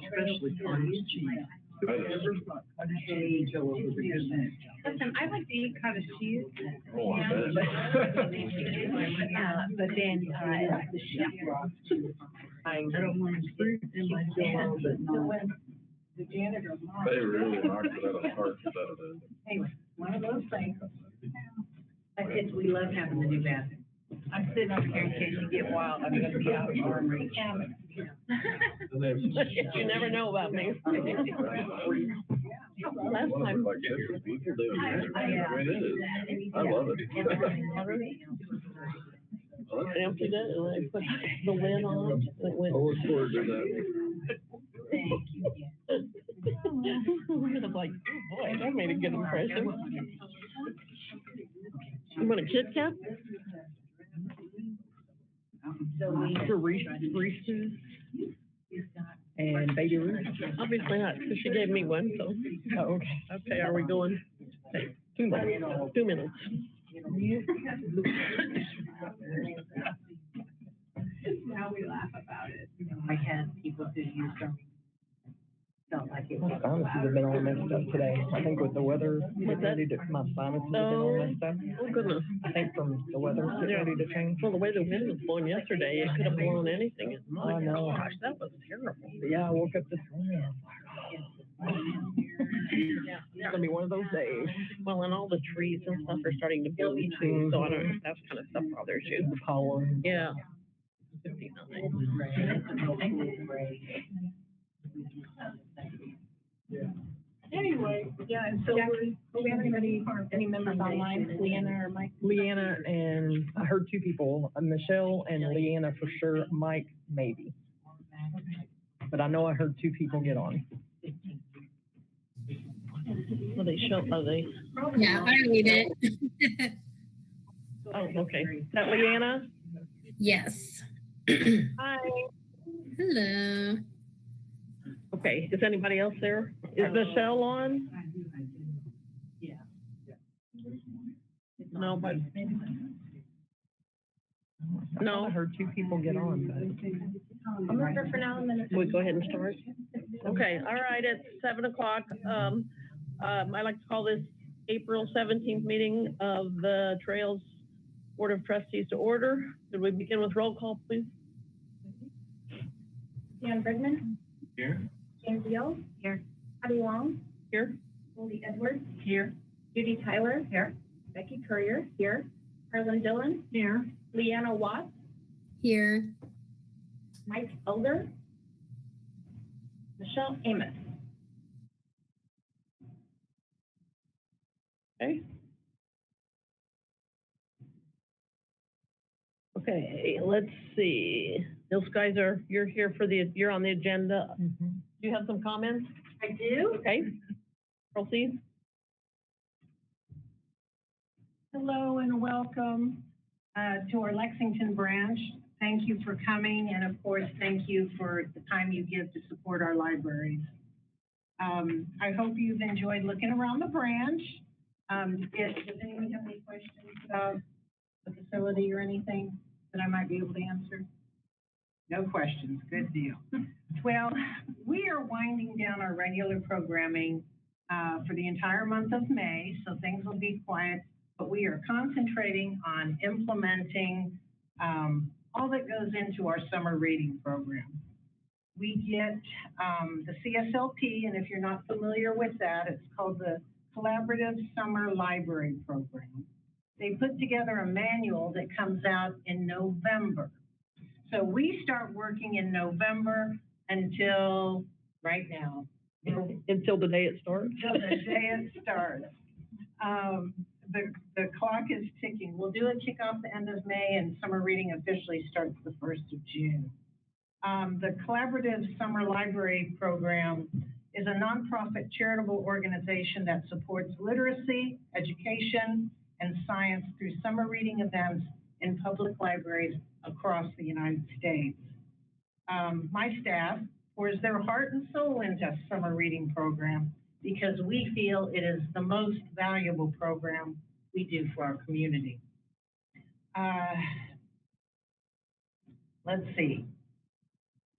especially cottage cheese. Whoever thought cottage cheese was a good thing? Listen, I like to eat cottage cheese. Oh, I bet. But then, the chef. I don't want fruit in my jello, but not. The janitor. They really knocked it out of the park with that. Anyway, one of those things. But it's, we love having the new bathroom. I'm sitting over here in case you get wild, I'm gonna be out of arm reach. You never know about me. Last time. Like, people do it. I mean, it is. I love it. I emptied it and I put the lid on it. And it went. I'll look forward to that. I was like, oh boy, that made a good impression. You want a Kit Kat? For Reese's and Baby Ruth. Obviously not, because she gave me one, so. Oh, okay. Okay, are we going? 2 minutes. 2 minutes. Now we laugh about it. I had people who used them. Felt like it was. My sinuses have been all messed up today. I think with the weather, What's that? my sinuses have been all messed up. Oh, goodness. I think from the weather getting ready to change. Well, the way the wind was blowing yesterday, it could have blown anything. I know. Gosh, that was terrible. Yeah, I woke up this morning. It's gonna be one of those days. Well, and all the trees and stuff are starting to blow too, so I don't know if that kind of stuff bothers you. The pollen. Yeah. 59. Anyway, yeah, and so do we have any members online, Leanna or Mike? Leanna and, I heard two people, Michelle and Leanna for sure, Mike maybe. But I know I heard two people get on. Are they are they? Yeah, I read it. Oh, okay. Is that Leanna? Yes. Hi. Hello. Okay, is anybody else there? Is Michelle on? No, but. I No. heard two people get on, I'll move her for now and then. We go ahead and start? Okay, all right, it's 7 o'clock. I'd like to call this April 17th meeting of the Trails Board of Trustees to order. Could we begin with roll call, please? Dan Bridgman. Here. James Deal. Here. Patty Wong. Here? Goldie Edwards. Here. Judy Tyler. Here. Becky Courier. Here. Harlan Dillon. Here. Leanna Watts. Here. Mike Elder. Michelle Amos. Okay. Okay, let's see. Bill Skyzer, you're here for you're on the agenda. Do you have some comments? I do. Okay. Proceed. Hello and welcome to our Lexington branch. Thank you for coming, and of course, thank you for the time you give to support our libraries. I hope you've enjoyed looking around the branch. Does anyone have any questions about the facility or anything that I might be able to answer? No questions, good deal. Well, we are winding down our regular programming for the entire month of May, so things will be quiet, but we are concentrating on implementing all that goes into our summer reading program. We get the CSLP, and if you're not familiar with that, it's called the Collaborative Summer Library Program. They put together a manual that comes out in November. So we start working in November until right now. Until the day it starts? Until the day it starts. The clock is ticking. We'll do a kickoff the end of May, and summer reading officially starts the 1st of June. The Collaborative Summer Library Program is a nonprofit charitable organization that supports literacy, education, and science through summer reading events in public libraries across the United States. My staff pours their heart and soul into summer reading program because we feel it is the most valuable program we do for our community. Let's see.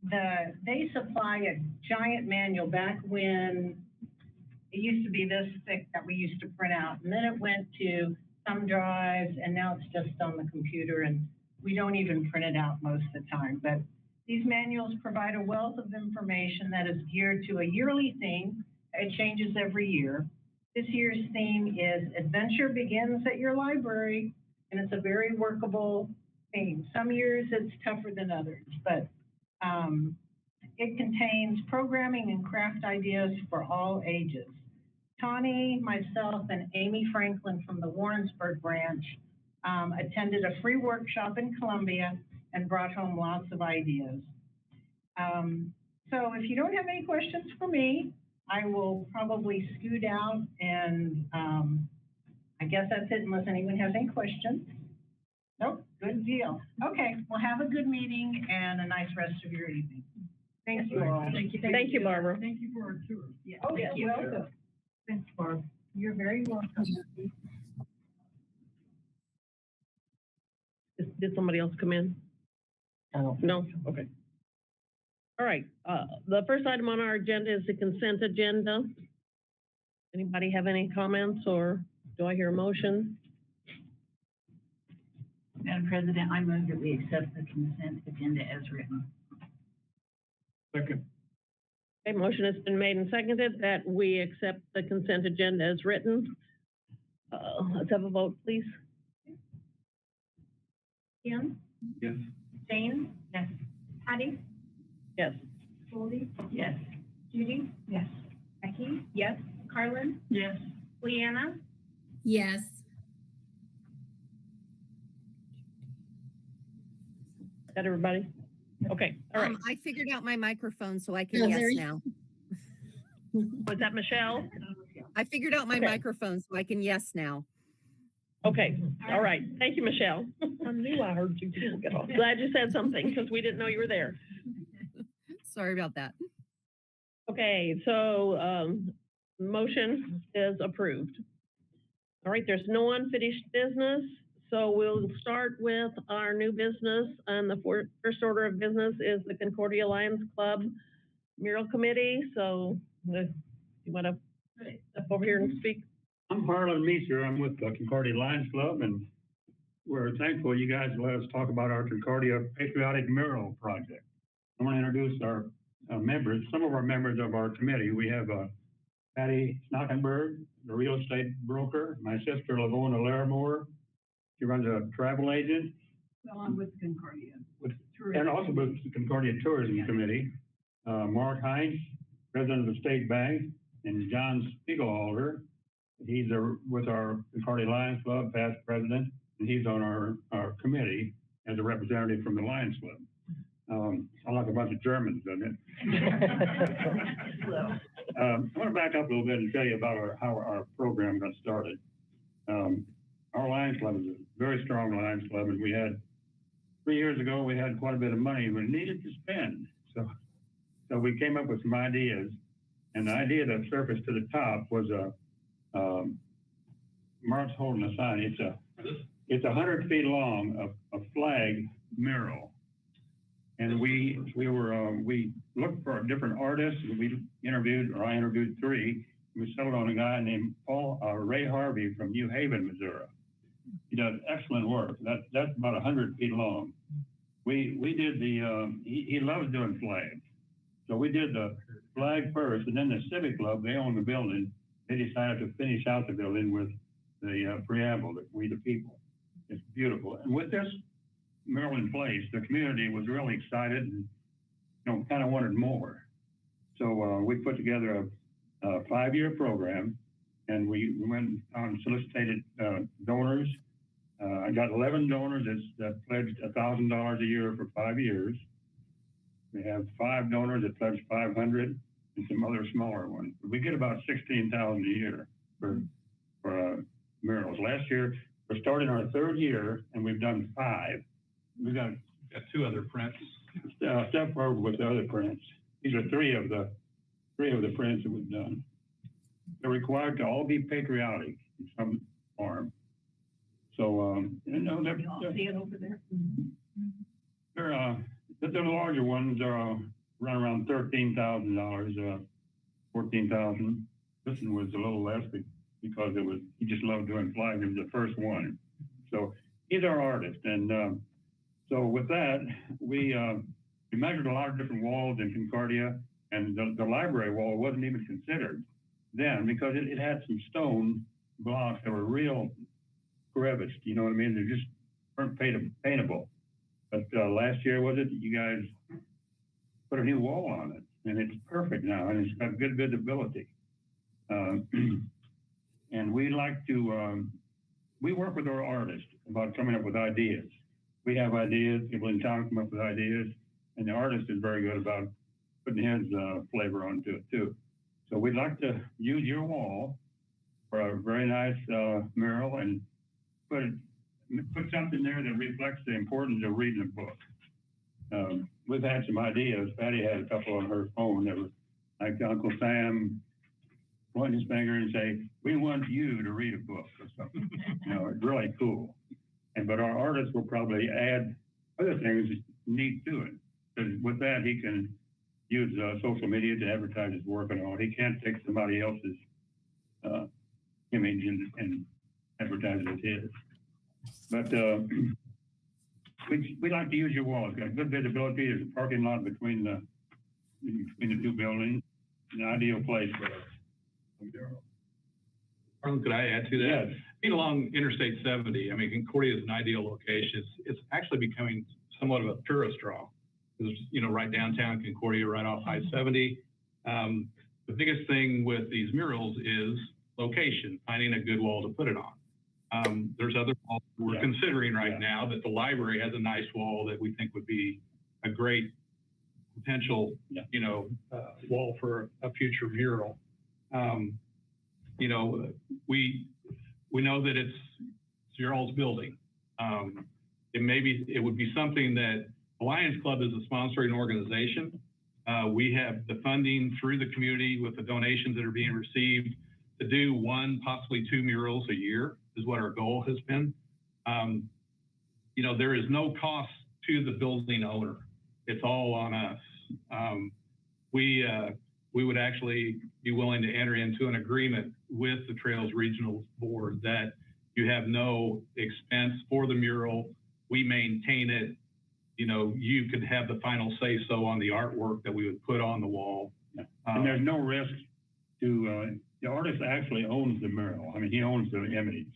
they supply a giant manual back when it used to be this thick that we used to print out. And then it went to thumb drives, and now it's just on the computer, and we don't even print it out most of the time. But these manuals provide a wealth of information that is geared to a yearly theme. It changes every year. This year's theme is Adventure Begins at Your Library, and it's a very workable theme. Some years it's tougher than others, but it contains programming and craft ideas for all ages. Tawny, myself, and Amy Franklin from the Warrensburg branch attended a free workshop in Columbia and brought home lots of ideas. So if you don't have any questions for me, I will probably scoot out, and I guess that's it unless anyone has any questions. Nope, good deal. Okay, well, have a good meeting and a nice rest of your evening. Thank you all. Thank you, Barbara. Thank you for our tour. Yeah. Oh, you're welcome. Thanks, Barb. You're very welcome. Did somebody else come in? I don't. No? Okay. All right, the first item on our agenda is the consent agenda. Anybody have any comments, or do I hear a motion? Madam President, I move that we accept the consent agenda as written. Second. Okay, motion has been made and seconded that we accept the consent agenda as written. Let's have a vote, please. Kim? Yes. Jane? Yes. Patty? Yes. Goldie? Yes. Judy? Yes. Becky? Yes. Carlin? Yes. Leanna? Yes. Is that everybody? Okay, all right. I figured out my microphone, so I can Oh, yes there you- now. Was that Michelle? I figured out my Okay. microphone, so I can yes now. Okay, all right. Thank you, Michelle. I knew I heard two people get off. Glad you said something, because we didn't know you were there. Sorry about that. Okay, so, motion is approved. All right, there's no unfinished business, so we'll start with our new business. And the first order of business is the Concordia Lions Club Mural Committee. So, you want to step over here and speak? I'm Harlan Meeser. I'm with the Concordia Lions Club, and we're thankful you guys let us talk about our Concordia Patriotic Mural Project. I want to introduce our members, some of our members of our committee. We have Patty Snockenberg, the real estate broker, my sister Lavona Larimore. She runs a travel agent. Well, I'm with Concordia. And also with the Concordia Tourism Committee. Mark Heinz, president of the State Bank, and John Spiegelhalter. He's with our Concordia Lions Club, past president, and he's on our committee as a representative from the Lions Club. Sound like a bunch of Germans, doesn't it? I want to back up a little bit and tell you about how our program got started. Our Lions Club is a very strong Lions Club, and we had 3 years ago we had quite a bit of money we needed to spend. So we came up with some ideas, and the idea that surfaced to the top was Mark's holding a sign. It's 100 feet long, a flag mural. And we looked for different artists. I interviewed 3. We settled on a guy named Ray Harvey from New Haven, Missouri. He does excellent work. That's about 100 feet long. We did he loves doing flags. So we did the flag first, and then the Civic Club, they own the building. They decided to finish out the building with the preamble, that we the people. It's beautiful. And with this mural in place, the community was really excited and kind of wanted more. So we put together a 5-year program, and we went out and solicited donors. I got 11 donors that pledged $1,000 a year for 5 years. We have 5 donors that pledged $500 and some other smaller ones. We get about $16,000 a year for murals. Last year, we're starting our 3rd year, and we've done 5. We've got 2 other prints. Step forward with the other prints. These are 3 of the prints that we've done. They're required to all be patriotic in some form. So, You all see it over there? the larger ones run around $13,000, 14,000. This one was a little less because he just loved doing flags. It was the first one. So he's our artist. And so with that, we measured a lot of different walls in Concordia, and the library wall wasn't even considered then because it had some stone blocks that were real crevice. You know what I mean? They just weren't paintable. But last year, was it, you guys put a new wall on it, and it's perfect now, and it's got good visibility. And we like to, we work with our artists about coming up with ideas. We have ideas, people in town come up with ideas, and the artist is very good about putting his flavor onto it too. So we'd like to use your wall for a very nice mural and put something there that reflects the importance of reading a book. We've had some ideas. Patty had a couple on her phone that were like Uncle Sam pointing his finger and say, "We want you to read a book," or something. You know, it's really cool. But our artist will probably add other things neat to it. Because with that, he can use social media to advertise his work and all. He can't take somebody else's image and advertise it as his. But we like to use your wall. It's got good visibility. There's a parking lot between the two buildings. An ideal place for us. Arlen, could I add to that? Yes. Being along Interstate 70, I mean, Concordia is an ideal location. It's actually becoming somewhat of a tourist draw. It's, you know, right downtown Concordia, right off I-70. The biggest thing with these murals is location, finding a good wall to put it on. There's other walls we're considering right now that the library has a nice wall that we think would be a great potential, you know, wall for a future mural. You know, we know that it's your all's building. It would be something that the Lions Club is a sponsoring organization. We have the funding through the community with the donations that are being received to do 1, possibly 2 murals a year is what our goal has been. You know, there is no cost to the building owner. It's all on us. We would actually be willing to enter into an agreement with the Trails Regional Board that you have no expense for the mural. We maintain it. You know, you could have the final say so on the artwork that we would put on the wall. And there's no risk to, the artist actually owns the mural. I mean, he owns the image,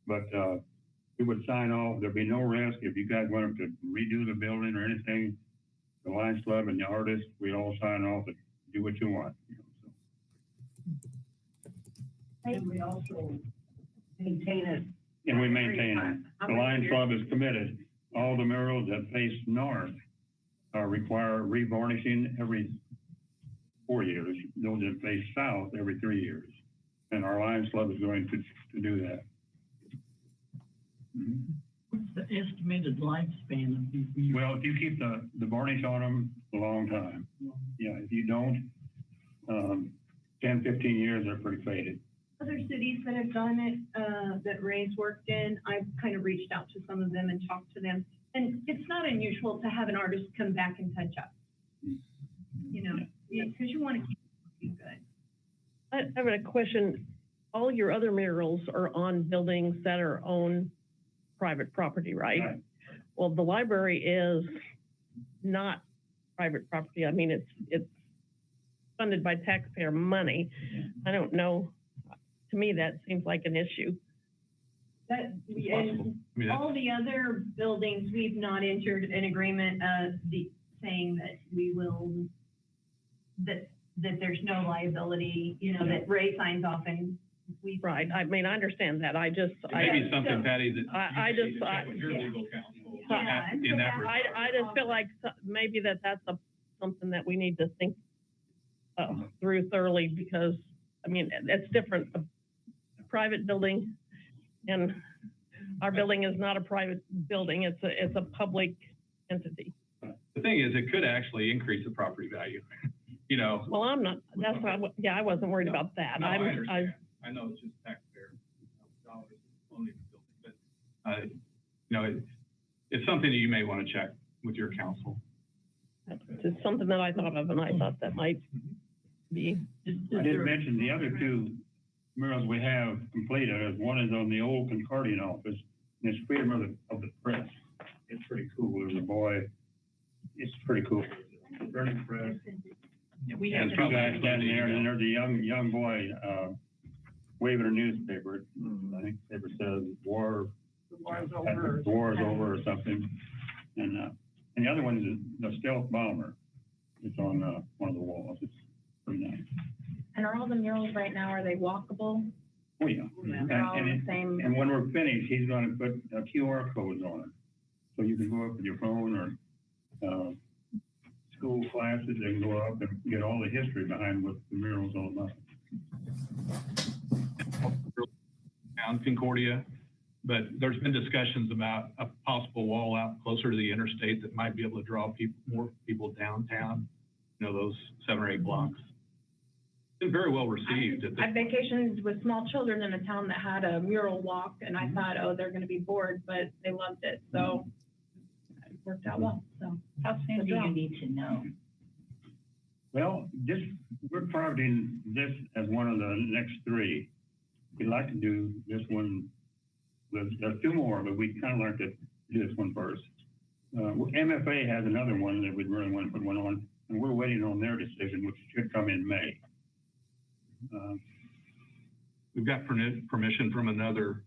but he would sign off. There'd be no risk if you guys wanted to redo the building or anything. The Lions Club and the artist, we'd all sign off and do what you want. You know, so. And we also maintain it. And we maintain it. The Lions Club is committed. All the murals that face north require revarnishing every 4 years. Those that face south every 3 years. And our Lions Club is going to do that. What's the estimated lifespan of these murals? Well, if you keep the varnish on them a long time. Yeah, if you don't, 10, 15 years, they're pretty faded. Other cities that have done it, that Ray's worked in, I've kind of reached out to some of them and talked to them. And it's not unusual to have an artist come back and touch up. You know, because you want to keep it looking good. I have a question. All your other murals are on buildings that are owned private property, right? Right. Well, the library is not private property. I mean, it's funded by taxpayer money. I don't know. To me, that seems like an issue. That, It's possible. and I mean, all the other buildings, we've not entered an agreement, saying that we will, that there's no liability, you know, that Ray signs off and we. Right. I mean, I understand that. I just, it may be something, Patty, that I you just- need to check with your yeah. legal counsel Yeah, in that so regard. I just feel like maybe that's something that we need to think through thoroughly because, I mean, it's different. A private building and our building is not a private building. It's a public entity. The thing is, it could actually increase the property value, you know. Well, I'm not, that's not, I wasn't worried about that. No, I understand. I know it's just taxpayer dollars owning the building, but, you know, it's something that you may want to check with your counsel. That's just something that I thought of, and I thought that might be. I didn't mention the other two murals we have completed. One is on the old Concordian office, and it's freedom of the press. It's pretty cool. There's a boy. It's pretty cool. Very press. And two guys standing there, and then there's a young boy, waving a newspaper. I think the paper says war is over or something. And the other one is the stealth bomber. It's on, one of the walls. It's pretty nice. And are all the murals right now, are they walkable? Oh, yeah. They're all the same. And when we're finished, he's gonna put QR codes on it. So you can go up with your phone or, school classes, they can go up and get all the history behind what the mural's all about. Down Concordia, but there's been discussions about a possible wall out closer to the interstate that might be able to draw more people downtown, you know, those 7 or 8 blocks. Been very well received. I vacationed with small children in a town that had a mural walk, and I thought, oh, they're gonna be bored, but they loved it, so it worked out well, so. How soon do you need to know? Well, we're targeting this as one of the next 3. We'd like to do this one, there's 2 more, but we kind of like to do this one first. MFA has another one that we'd really want to put one on, and we're waiting on their decision, which should come in May. We've got permission from another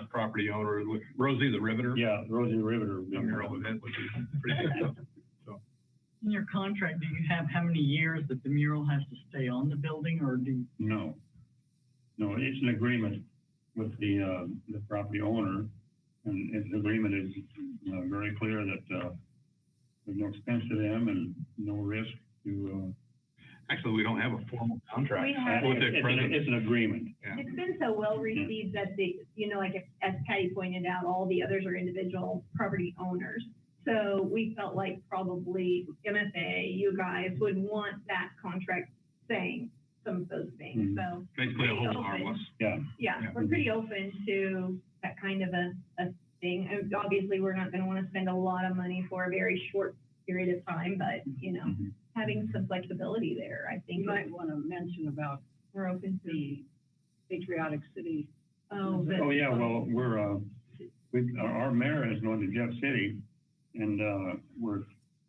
property owner, Rosie the Riveter. Yeah, Rosie the Riveter. The mural event, which is pretty good. So, In your contract, do you have how many years that the mural has to stay on the building, or do? No, it's an agreement with the property owner, and the agreement is very clear that there's no expense to them and no risk to. Actually, we don't have a formal contract We have- with the president. It's an agreement. Yeah. It's been so well received that as Patty pointed out, all the others are individual property owners. So we felt like probably MFA, you guys would want that contract saying some of those things, so. Basically, a hold harmless. Yeah. Yeah, Yeah. we're pretty open to that kind of a thing. And obviously, we're not gonna wanna spend a lot of money for a very short period of time, but, having some flexibility there, I think. You might want to mention about We're open to. the patriotic city. Oh, Oh, yeah, well, our mayor is going to Jeff City, and we're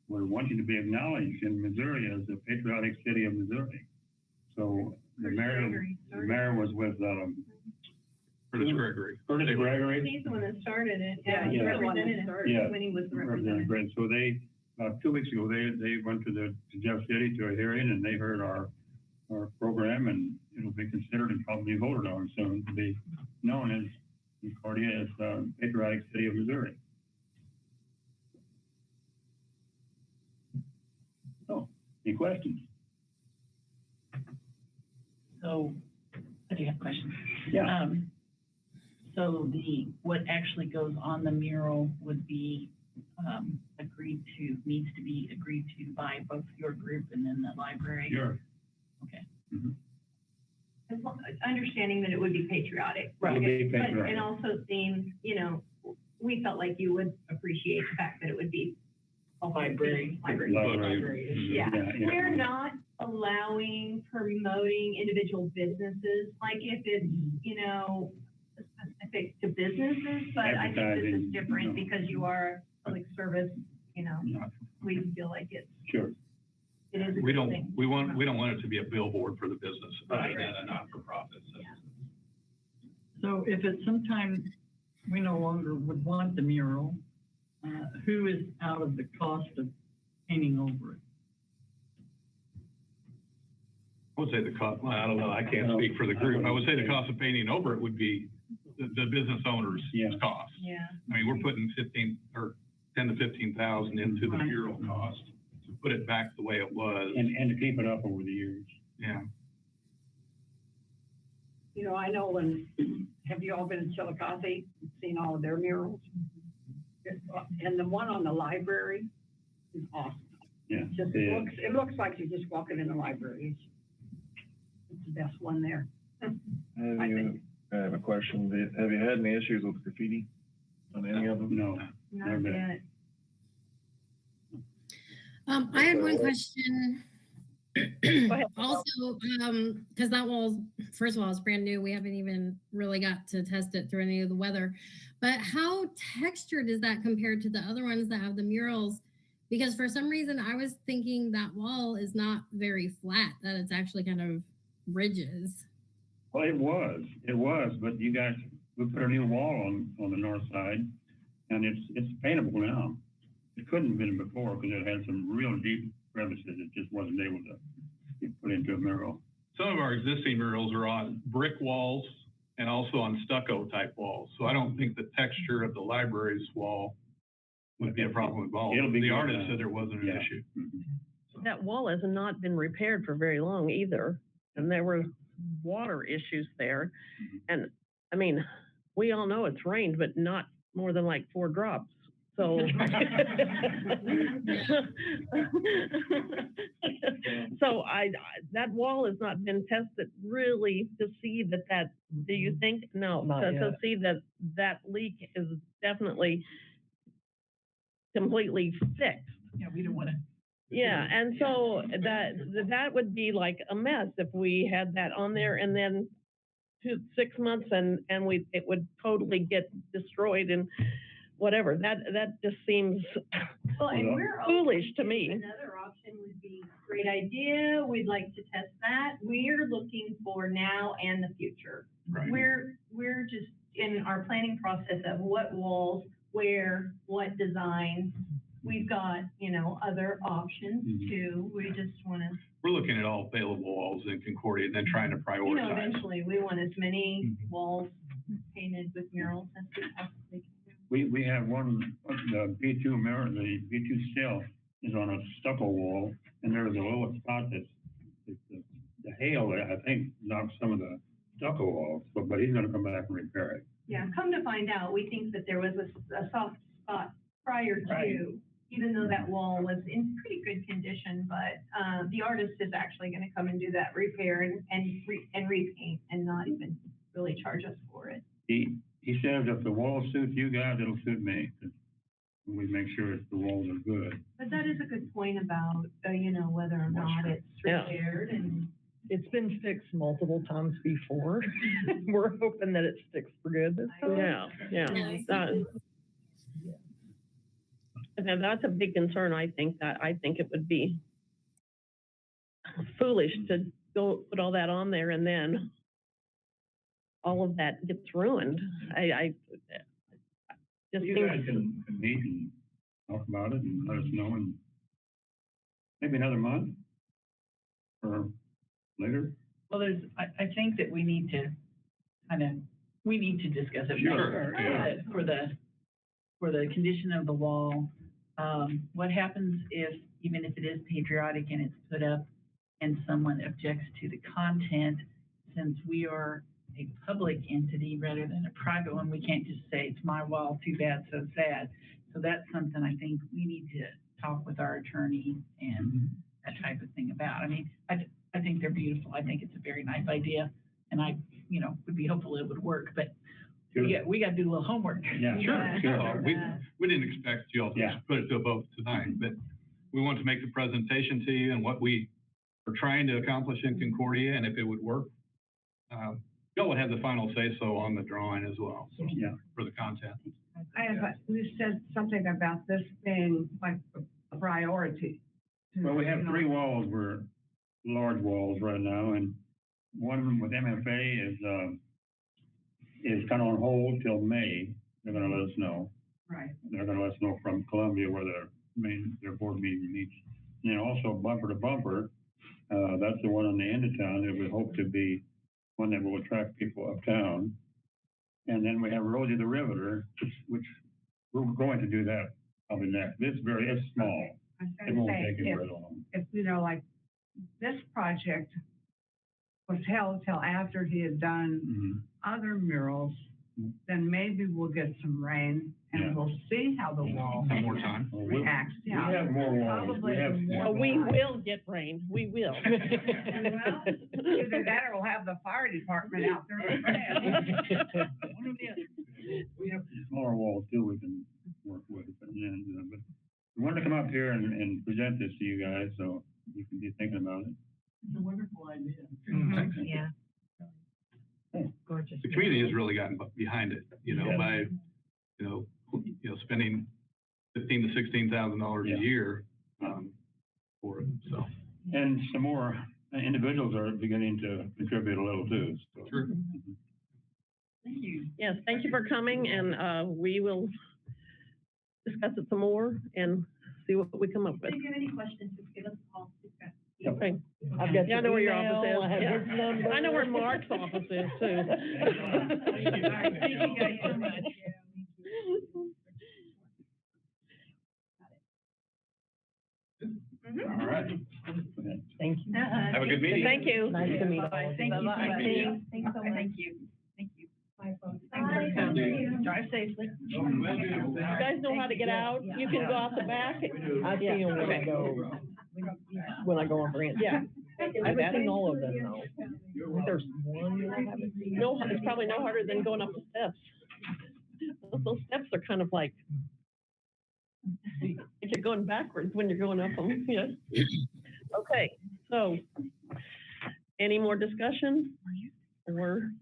wanting to be acknowledged in Missouri as the patriotic city of Missouri. So the mayor was with Curtis Gregory. Curtis Gregory. He's the one that started it. Yeah, he he's the one that represented started it it. when he was the Representative representative. Grant. So they, 2 weeks ago, they went to Jeff City to a hearing, and they heard our program, and it'll be considered and probably voted on soon to be known as Concordia as patriotic city of Missouri. So, any questions? So, I do have questions. Yeah. So what actually goes on the mural would be, needs to be agreed to by both your group and then the library? Sure. Okay. As long- Understanding that it would be patriotic. It would be But- patriotic. And also seeing, we felt like you would appreciate the fact that it would be. a Library. Library. Yeah, Yeah. we're not allowing, promoting individual businesses, like if it's, specific to businesses, but I think this Advertising, is different because you are public service, Yeah, we feel like it sure. is a We good don't, thing. we don't want it to be a billboard for the business, Right. rather than a not-for-profit. So if at some time we no longer would want the mural, who is out of the cost of painting over it? I would say the cost, well, I don't know, I can't speak for the group. I would say the cost of painting over it would be the business owner's Yeah. cost. Yeah. I mean, we're putting 10 to 15,000 into the mural cost to put it back the way it was. And to keep it up over the years. Yeah. I know have you all been to Chillicothe, seen all of their murals? And the one on the library is awesome. Yeah. It looks like you're just walking in the library. It's the best one there. I have a question. Have you had any issues with graffiti on any of them? No. Not Never. yet. I had one question. ahead. Also, because that wall, first of all, it's brand new. We haven't even really got to test it through any of the weather. But how textured is that compared to the other ones that have the murals? Because for some reason, I was thinking that wall is not very flat, that it's actually kind of ridges. Well, it was, but you guys, we put a new wall on the north side, and it's paintable now. It couldn't have been before because it had some real deep crevices. It just wasn't able to be put into a mural. Some of our existing murals are on brick walls and also on stucco type walls. So I don't think the texture of the library's wall would be a problem at all. It'll be The good artist now. said there wasn't an Yeah. issue. That wall has not been repaired for very long either, and there were water issues there. And, I mean, we all know it's rained, but not more than like 4 drops. So, so that wall has not been tested really to see that, do you think? No, Not to yet. see that leak is definitely completely fixed. Yeah, we don't want to. Yeah, and so that would be like a mess if we had that on there and then 6 months and it would totally get destroyed and whatever. That just seems Well, and we're foolish to open me. Another option would be great idea. We'd like to test that. We're looking for now and the future. Right. We're just in our planning process of what walls, where, what design. We've got, other options too. We just want to, We're looking at all available walls in Concordia and then trying to prioritize. eventually we want as many walls painted with murals as we possibly can. We have one, the B2 mural, the B2 still is on a stucco wall, and there's a little spot the hail, I think, knocked some of the stucco off, but he's gonna come back and repair it. Yeah, come to find out, we think that there was a soft spot prior to, even though that wall was in pretty good condition, but the artist is actually going to come and do that repair and repaint and not even really charge us for it. He says if the wall suits you guys, it'll suit me. We make sure the walls are good. But that is a good point about, whether or not it's Yeah. repaired and. It's been fixed multiple times before. We're hoping that it sticks for good this time. Yeah, yeah. Yes. And that's a big concern, I think it would be foolish to go put all that on there and then all of that gets ruined. I just You think, guys can meet and talk about it and let us know in maybe another month or later. Well, I think that we need to discuss it Sure, more. yeah. For the condition of the wall, what happens even if it is patriotic and it's put up and someone objects to the content, since we are a public entity rather than a private one, we can't just say it's my wall, too bad, so sad. So that's something I think we need to talk with our attorney and that type of thing about. I mean, I think they're beautiful. I think it's a very nice idea, and I, would be hopeful it would work, but we got to do a little homework. Yeah, Sure. We didn't expect you all to Yeah. put it to a vote tonight, but we want to make the presentation to you and what we are trying to accomplish in Concordia, and if it would work. Y'all would have the final say-so on the drawing as well, so, Yeah. for the content. You said something about this being like a priority. Well, we have 3 walls, we're large walls right now, and one of them with MFA is kind of on hold till May. They're gonna let us know. Right. They're gonna let us know from Columbia where their board meeting meets. And then also Bumper to Bumper, that's the one on the end of town that we hope to be one that will attract people uptown. And then we have Rosie the Riveter, which we're going to do that probably next. It's small. I was It gonna won't say, take it very long. if, like, this project was held till after he had done Mhm. other murals, then maybe we'll get some rain Yeah. and we'll see how the wall Some more time. Well, reacts. We have more walls. Probably We have more we walls. will get rain, we will. Well, either that or we'll have the fire department out there. with that. We have some smaller walls too we can work with, but we want to come up here and present this to you guys, so you can be thinking about it. It's a wonderful idea. Yeah. Gorgeous. The community has really gotten behind it, you know, Yeah. by, spending $15,000 to $16,000 Yeah. a year, for it, so. And some more individuals are beginning to contribute a little too, so. Sure. Thank you. Yes, thank you for coming, and we will discuss it some more and see what we come up with. If you have any questions, just give us a call. Okay. I've got Yeah, I know where your email, office I have is. his Yeah. number. I know where Mark's office is too. Thank you guys so much. All right. Thank you. Have a good meeting. Thank you. Nice to meet all Bye-bye. of Thank you. you. Bye-bye. Bye. Thanks so much. Thank you. Thank you. Bye, folks. Thanks for coming. Drive safely. You guys know how to get out? You can go out the back. I see them when I go on Branch. Yeah. I haven't seen all of them though. I think there's one that I haven't seen. No, it's probably no harder than going up the steps. Those steps are kind of like, you're going backwards when you're going up them, yeah. Okay, so, any more discussion? Or,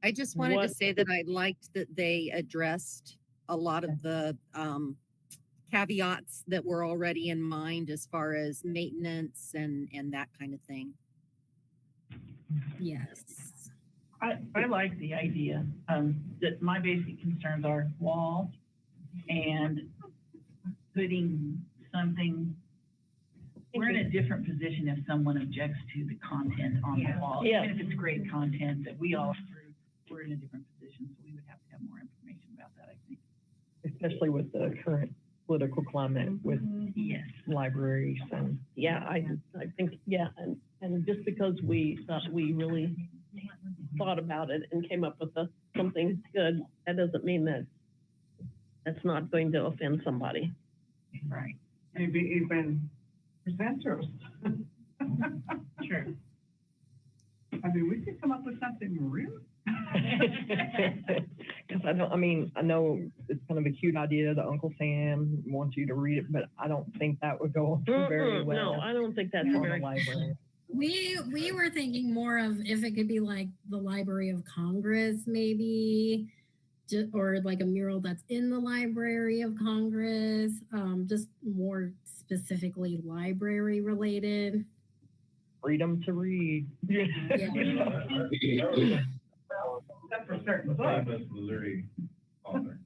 I just wanted to What- say that I liked that they addressed a lot of the caveats that were already in mind as far as maintenance and that kind of thing. Yes. I like the idea, that my basic concerns are wall and putting something. We're in a different position if someone objects to the content on the wall. Yeah. Even if it's great content that we all approve, we're in a different position, so we would have to have more information about that, I think. Especially with the current political climate with Yes. libraries and. yeah, I think, yeah, and just because we thought we really thought about it and came up with something good, that doesn't mean that that's not going to offend somebody. Right. Maybe even presenters. Sure. I mean, we could come up with something real. Cause I know it's kind of a cute idea that Uncle Sam wants you to read it, but I don't think that would go over very Mm-mm, well. No, I don't think that's on the very, library. We were thinking more of if it could be like the Library of Congress, maybe, or like a mural that's in the Library of Congress, just more specifically library related. Freedom to read. Except for certain books. Missouri author.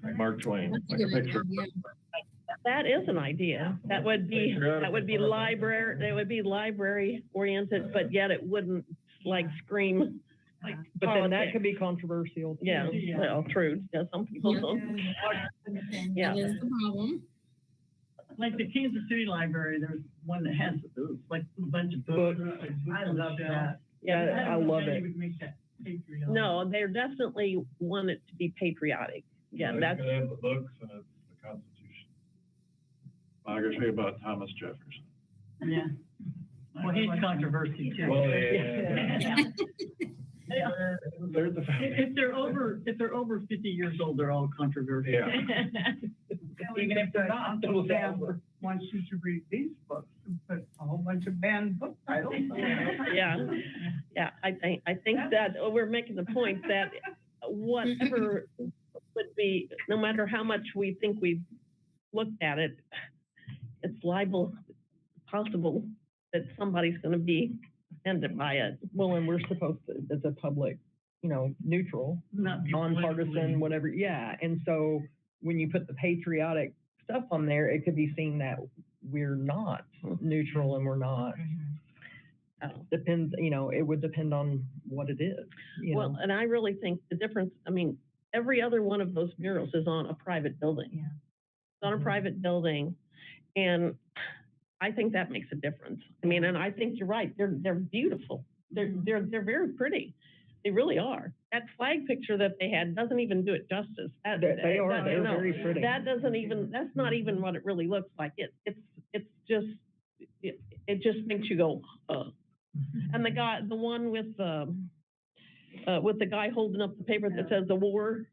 Like Mark Twain. That's a Like a good picture. idea. that is an idea. That would be library oriented, but yet it wouldn't like scream. Like But then that politics. could be controversial. too. Yeah, well, true. Yeah, some people Yeah. don't. Yeah. That is the problem. Like the Kansas City Library, there's one that has like a bunch of books. I love that. Yeah, I love it. No, they're definitely want it to be patriotic. Yeah, that's, It's gonna have the books and it's the Constitution. Biography about Thomas Jefferson. Yeah. Well, he's controversy too. Well, yeah. There's the If they're over 50 years old, they're all controversial. Yeah. Even if they're not, Uncle Sam wants you to read these books and put a whole bunch of banned book titles. yeah, yeah. I think that we're making the point that whatever would be, no matter how much we think we've looked at it, it's possible that somebody's going to be offended by it. Well, and we're supposed to, as a public, neutral, Not nonpartisan, whatever. Yeah. And so when you put the patriotic stuff on there, it could be seen that we're not neutral and we're not. Depends, it would depend on what it is. Well, and I really think the difference, every other one of those murals is on a private building. Yeah. It's on a private building, and I think that makes a difference. And I think you're right. They're beautiful. They're very pretty. They really are. That flag picture that they had doesn't even do it justice. They are. They're no, very pretty. That's not even what it really looks like. It just makes you go, And the one with the guy holding up the paper that says the war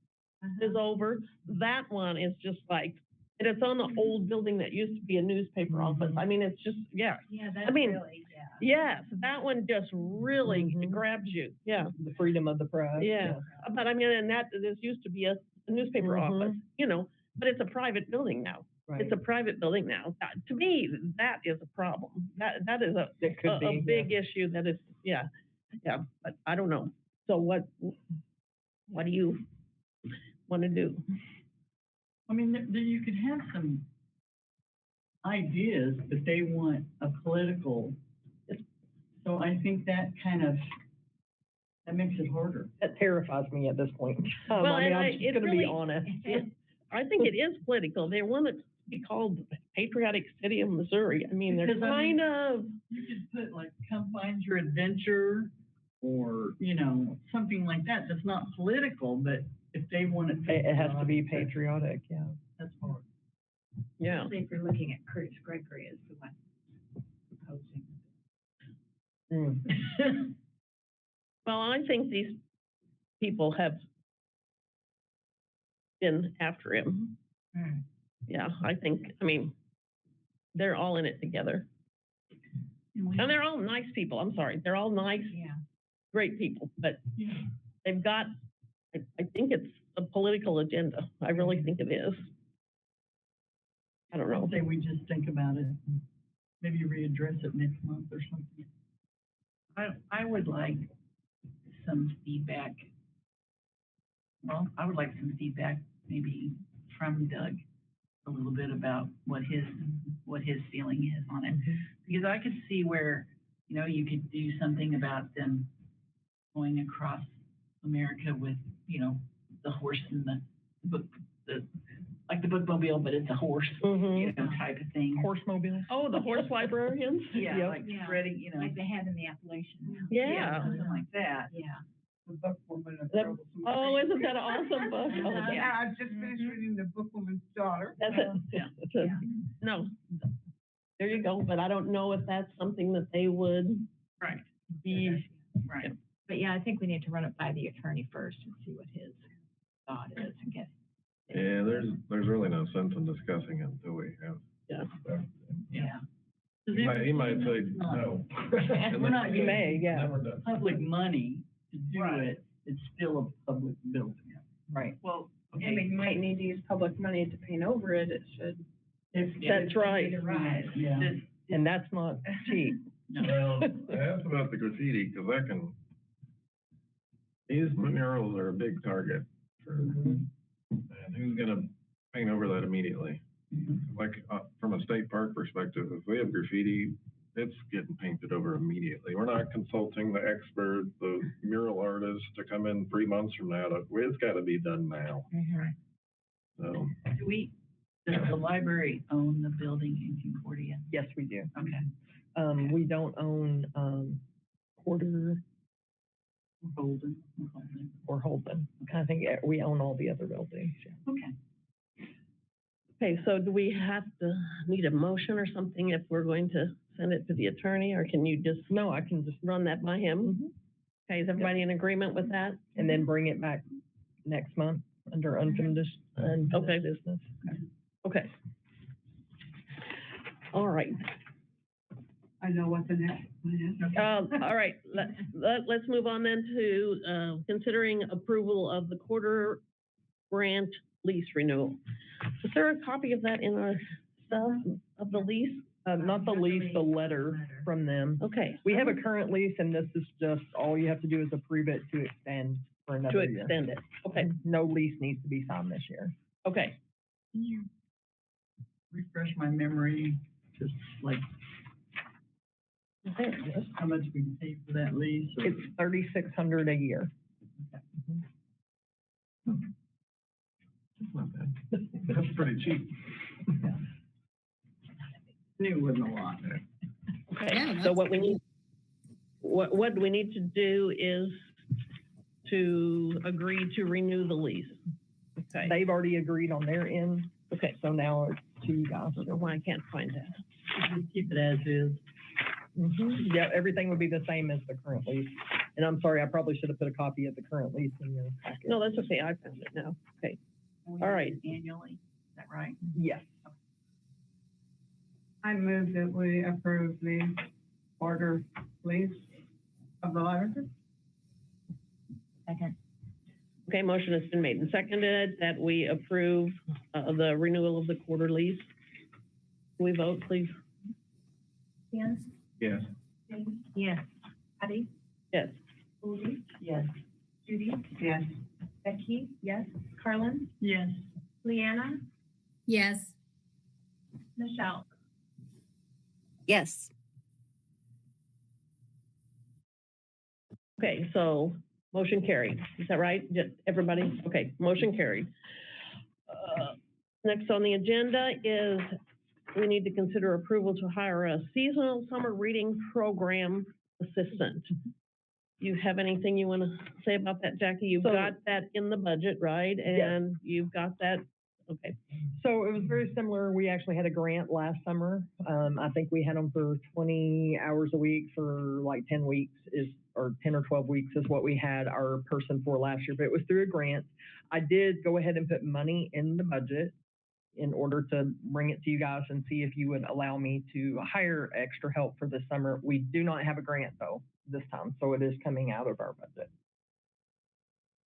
is over, that one is just like, And it's on the old building that used to be a newspaper office. I mean, it's just, yeah. Yeah, I that's mean, really, yeah. Yes, that one just really Mhm. grabs you, yeah. The freedom of the press. Yeah, but I mean, and this used to be a newspaper Mhm. office, but it's a private building now. Right. It's a private building now. To me, that is a problem. That is It could be, a big issue that is, yeah, but I don't know. So what do you want to do? I mean, there you could have some ideas, but they want a political. So I think that makes it harder. That terrifies me at this point. Well, I mean, and I'm just it gonna really- be honest. I think it is political. They want it to be called Patriotic City of Missouri. I mean, they're Because, I mean- kind of, You could put like, come find your adventure, or, something like that. That's not political, but if they want it. It has to be patriotic, yeah. That's hard. yeah. Especially if you're looking at Curtis Gregory as the one proposing. Mm. Well, I think these people have been after him. Yeah, I mean, they're all in it together. And they're all nice people. I'm sorry. They're all nice, Yeah. great people, but Yeah. they've got, I think it's a political agenda. I really think it is. I don't know. I'd say we just think about it, and maybe readdress it next month or something. I would like some feedback. Well, I would like some feedback, maybe from Doug, a little bit about what his feeling is on it. Because I could see where, you could do something about them going across America with, the horse and the book, like the bookmobile, but it's a horse, type of thing. Horsemobile? Oh, the horse librarians? Yeah, Yep. like Yeah. spreading, Like they have in the Appalachian. Yeah. something like that. Yeah. The Bookwoman of That- Troublesome Oh, Creek. isn't that an awesome book? Oh, Yeah. Yeah, I've just finished reading The Bookwoman's Daughter. That's it. Yeah. It's a- No, there you go, but I don't know if that's something that they would Right, be, right. But yeah, I think we need to run it by the attorney first and see what his thought is and get. Yeah, there's really no sense in discussing it until we have. Yeah. Yeah. He might say no. We're not You may, yeah. Then we're done. public money to do Right. it, it's still a public building. Right. Well, And we might need to use public money to paint over it, it should. That's right. Yeah. And that's not cheap. Well, I asked about the graffiti, because these murals are a big target for, and who's gonna paint over that immediately? Like, from a state park perspective, if we have graffiti, it's getting painted over immediately. We're not consulting the expert, the mural artist to come in 3 months from now. It's gotta be done now. So, Does the library own the building in Concordia? Yes, we do. Okay. We don't own, Porter Holden. or Holden. I think we own all the other buildings. Yeah. Okay. okay, so do we have to need a motion or something if we're going to send it to the attorney, or can you just No, I can just, run that by him? Okay, is everybody in agreement with that? and then bring it back next month under unfinished Okay. business. Okay. All right. I know what the next one is. All right, let's move on then to, considering approval of the quarter grant lease renewal. Is there a copy of that in our stuff, of the lease? Not the lease, the letter from them. Okay. We have a current lease, and this is just, all you have to do is approve it to extend for To another year. extend it. Okay, No lease needs to be signed this year. okay. Can you refresh my memory, just like how much we pay for that lease? or- It's $3,600 a year. it's not bad. That's pretty cheap. Knew it wasn't a lot. Okay, Yeah, so that's- what we need, what we need to do is to agree to renew the lease. Okay, They've already agreed on their end, okay, so now it's to you guys. I don't know why I can't find that. Just keep it as is. Yeah, everything would be the same as the current lease. And I'm sorry, I probably should have put a copy of the current lease in your packet. No, that's okay, I found it now. Okay, We All do right. it Annually. that right? Yes. I move that we approve the order, please, of the auditor. Second. Okay, motion has been made and seconded that we approve, the renewal of the quarter lease. Can we vote, please? Dan? Yes. Jane? Yes. Patty? Yes. Goldie? Yes. Judy? Yes. Becky? Yes. Carlin? Yes. Leanna? Yes. Michelle? Yes. Okay, so motion carried. Is that right? Everybody? Okay, motion carried. Next on the agenda is we need to consider approval to hire a seasonal summer reading program assistant. You have anything you want to say about that, Jackie? You've So- got that in the budget, right? And you've got that, okay. So it was very similar. We actually had a grant last summer. I think we had them for 20 hours a week for like 10 weeks or 10 or 12 weeks is what we had our person for last year, but it was through a grant. I did go ahead and put money in the budget in order to bring it to you guys and see if you would allow me to hire extra help for this summer. We do not have a grant though this time, so it is coming out of our budget.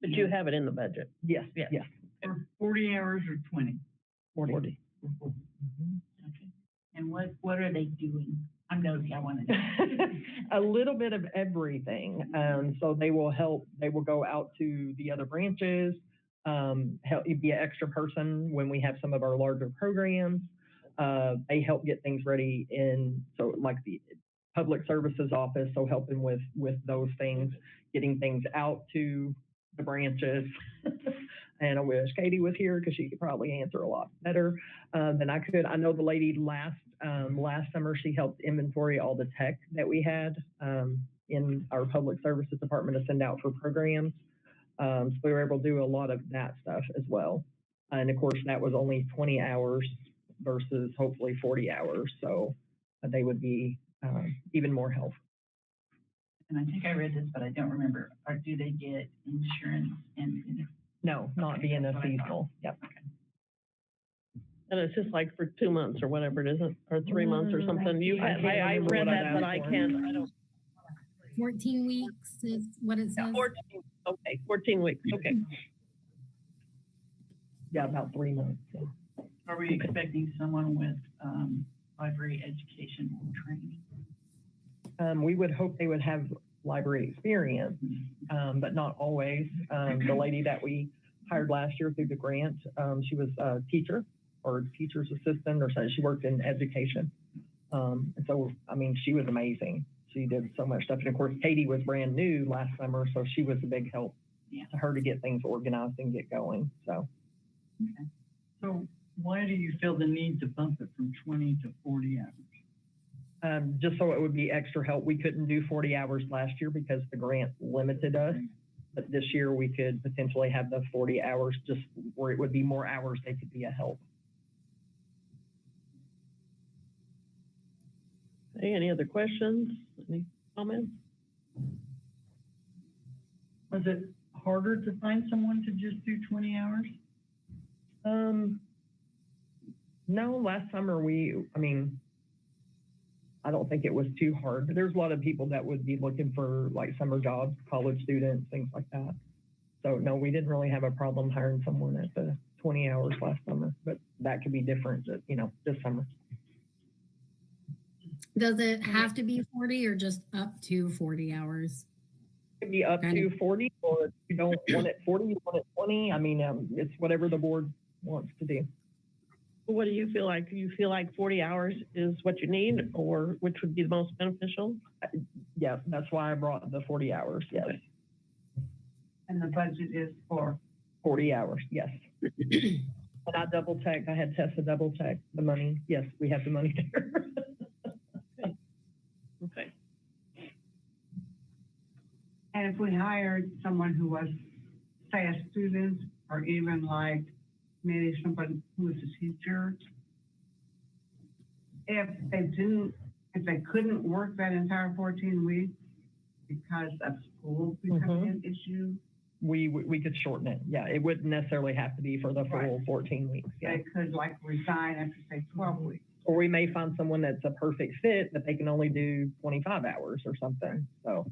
But you have it in the budget. Yes, Yes. yes. For 40 hours or 20? 40. Okay. And what are they doing? I'm nosy, I want to know. A little bit of everything. So they will go out to the other branches, help be an extra person when we have some of our larger programs. They help get things ready so like the public services office, so helping with those things, getting things out to the branches. And I wish Katie was here because she could probably answer a lot better than I could. I know the lady last summer, she helped inventory all the tech that we had in our public services department to send out for programs. So we were able to do a lot of that stuff as well. And of course, that was only 20 hours versus hopefully 40 hours. So they would be even more help. And I think I read this, but I don't remember. Or do they get insurance and? No, not Okay, being a that's what I thought. seasonal. Yep. And it's just like for 2 months or whatever it isn't, or 3 months or something. I can't I remember read what that, I'd but asked I for. can't, I don't. 14 weeks is what it says. 14, okay, 14 weeks, okay. Yeah, about 3 months. Yeah. Are we expecting someone with library education training? We would hope they would have library experience, but not always. The lady that we hired last year through the grant, she was a teacher or teacher's assistant or something. She worked in education. And so, I mean, she was amazing. She did so much stuff. And of course, Katie was brand new last summer, so she was a big help to her to get things organized and get going. So. Okay. So why do you feel the need to bump it from 20 to 40 hours? Just so it would be extra help. We couldn't do 40 hours last year because the grant limited us. But this year we could potentially have the 40 hours just where it would be more hours they could be a help. Hey, any other questions? Any comments? Was it harder to find someone to just do 20 hours? No, last summer I don't think it was too hard. There's a lot of people that would be looking for like summer jobs, college students, things like that. So no, we didn't really have a problem hiring someone at the 20 hours last summer, but that could be different, this summer. Does it have to be 40 or just up to 40 hours? It could be up to 40, or if you don't want it 40, you want it 20. I mean, it's whatever the board wants to do. What do you feel like? Do you feel like 40 hours is what you need, or which would be the most beneficial? Yeah, that's why I brought the 40 hours, yes. And the budget is for 40 hours, yes. And I double checked, I had Tessa double check the money. Yes, we have the money there. Okay. And if we hired someone who was, say, a student, or even like maybe somebody who was a teacher, if they couldn't work that entire 14 weeks because of school becoming an issue, we could shorten it. Yeah, it wouldn't necessarily have to be for the full Right. 14 weeks. Yeah. They could like resign after, say, 12 weeks. Or we may find someone that's a perfect fit, but they can only do 25 hours or something. So,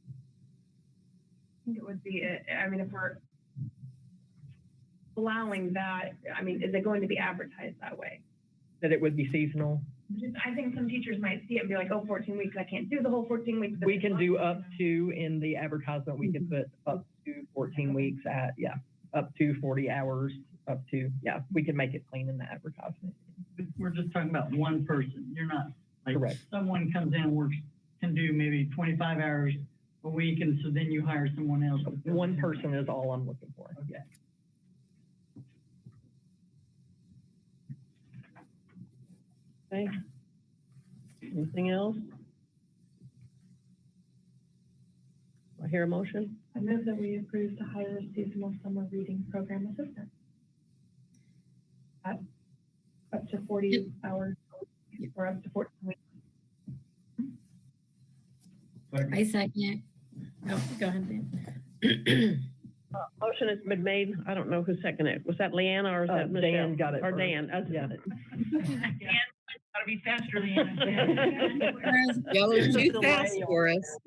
I think it would be, I mean, if we're allowing that, I mean, is it going to be advertised that way? that it would be seasonal. I think some teachers might see it and be like, oh, 14 weeks, I can't do the whole 14 weeks. We can do up to, in the advertisement, we could put up to 14 weeks at, yeah, up to 40 hours, up to, yeah, we can make it clean in the advertisement. We're just talking about one person. You're not, like, Correct. someone comes in and works, can do maybe 25 hours a week, and so then you hire someone else. to fill One in. person is all I'm looking for. Okay. Okay. Anything else? I hear a motion? I move that we approve to hire a seasonal summer reading program assistant. At up to 40 hours or up to 14 weeks. I second. Oh, go ahead, Dan. Motion has been made. I don't know who seconded it. Was that Leanna or was that Michelle? Dan got it Or first. Dan? Yeah. Gotta be faster, Leanna. Y'all are too fast for us.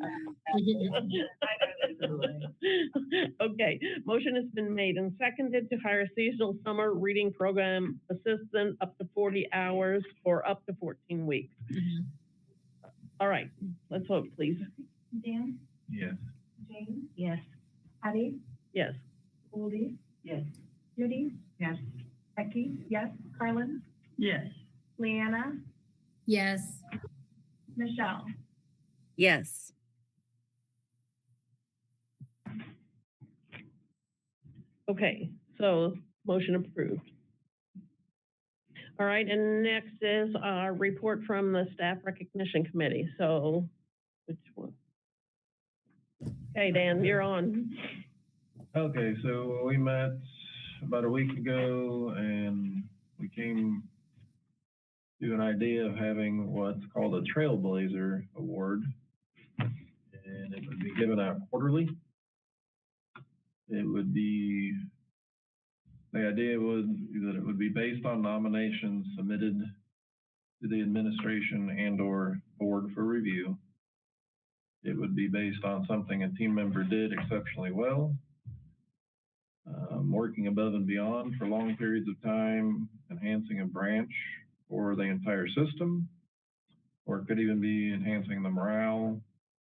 Okay, motion has been made and seconded to hire a seasonal summer reading program assistant up to 40 hours for up to 14 weeks. Mhm. All right, let's vote, please. Dan, Yes. Jane, Yes. Patty, Yes. Goldie, Yes. Judy, Yes. Becky, yes, Carlin, Yes. Leanna, Yes. Michelle. Yes. Okay, so motion approved. All right, and next is our report from the Staff Recognition Committee. So, which one? Okay, Dan, you're on. Okay, so we met about a week ago and we came to an idea of having what's called a Trailblazer Award. And it would be given out quarterly. It would be, the idea was that it would be based on nominations submitted to the administration and or board for review. It would be based on something a team member did exceptionally well, working above and beyond for long periods of time, enhancing a branch or the entire system, or it could even be enhancing the morale,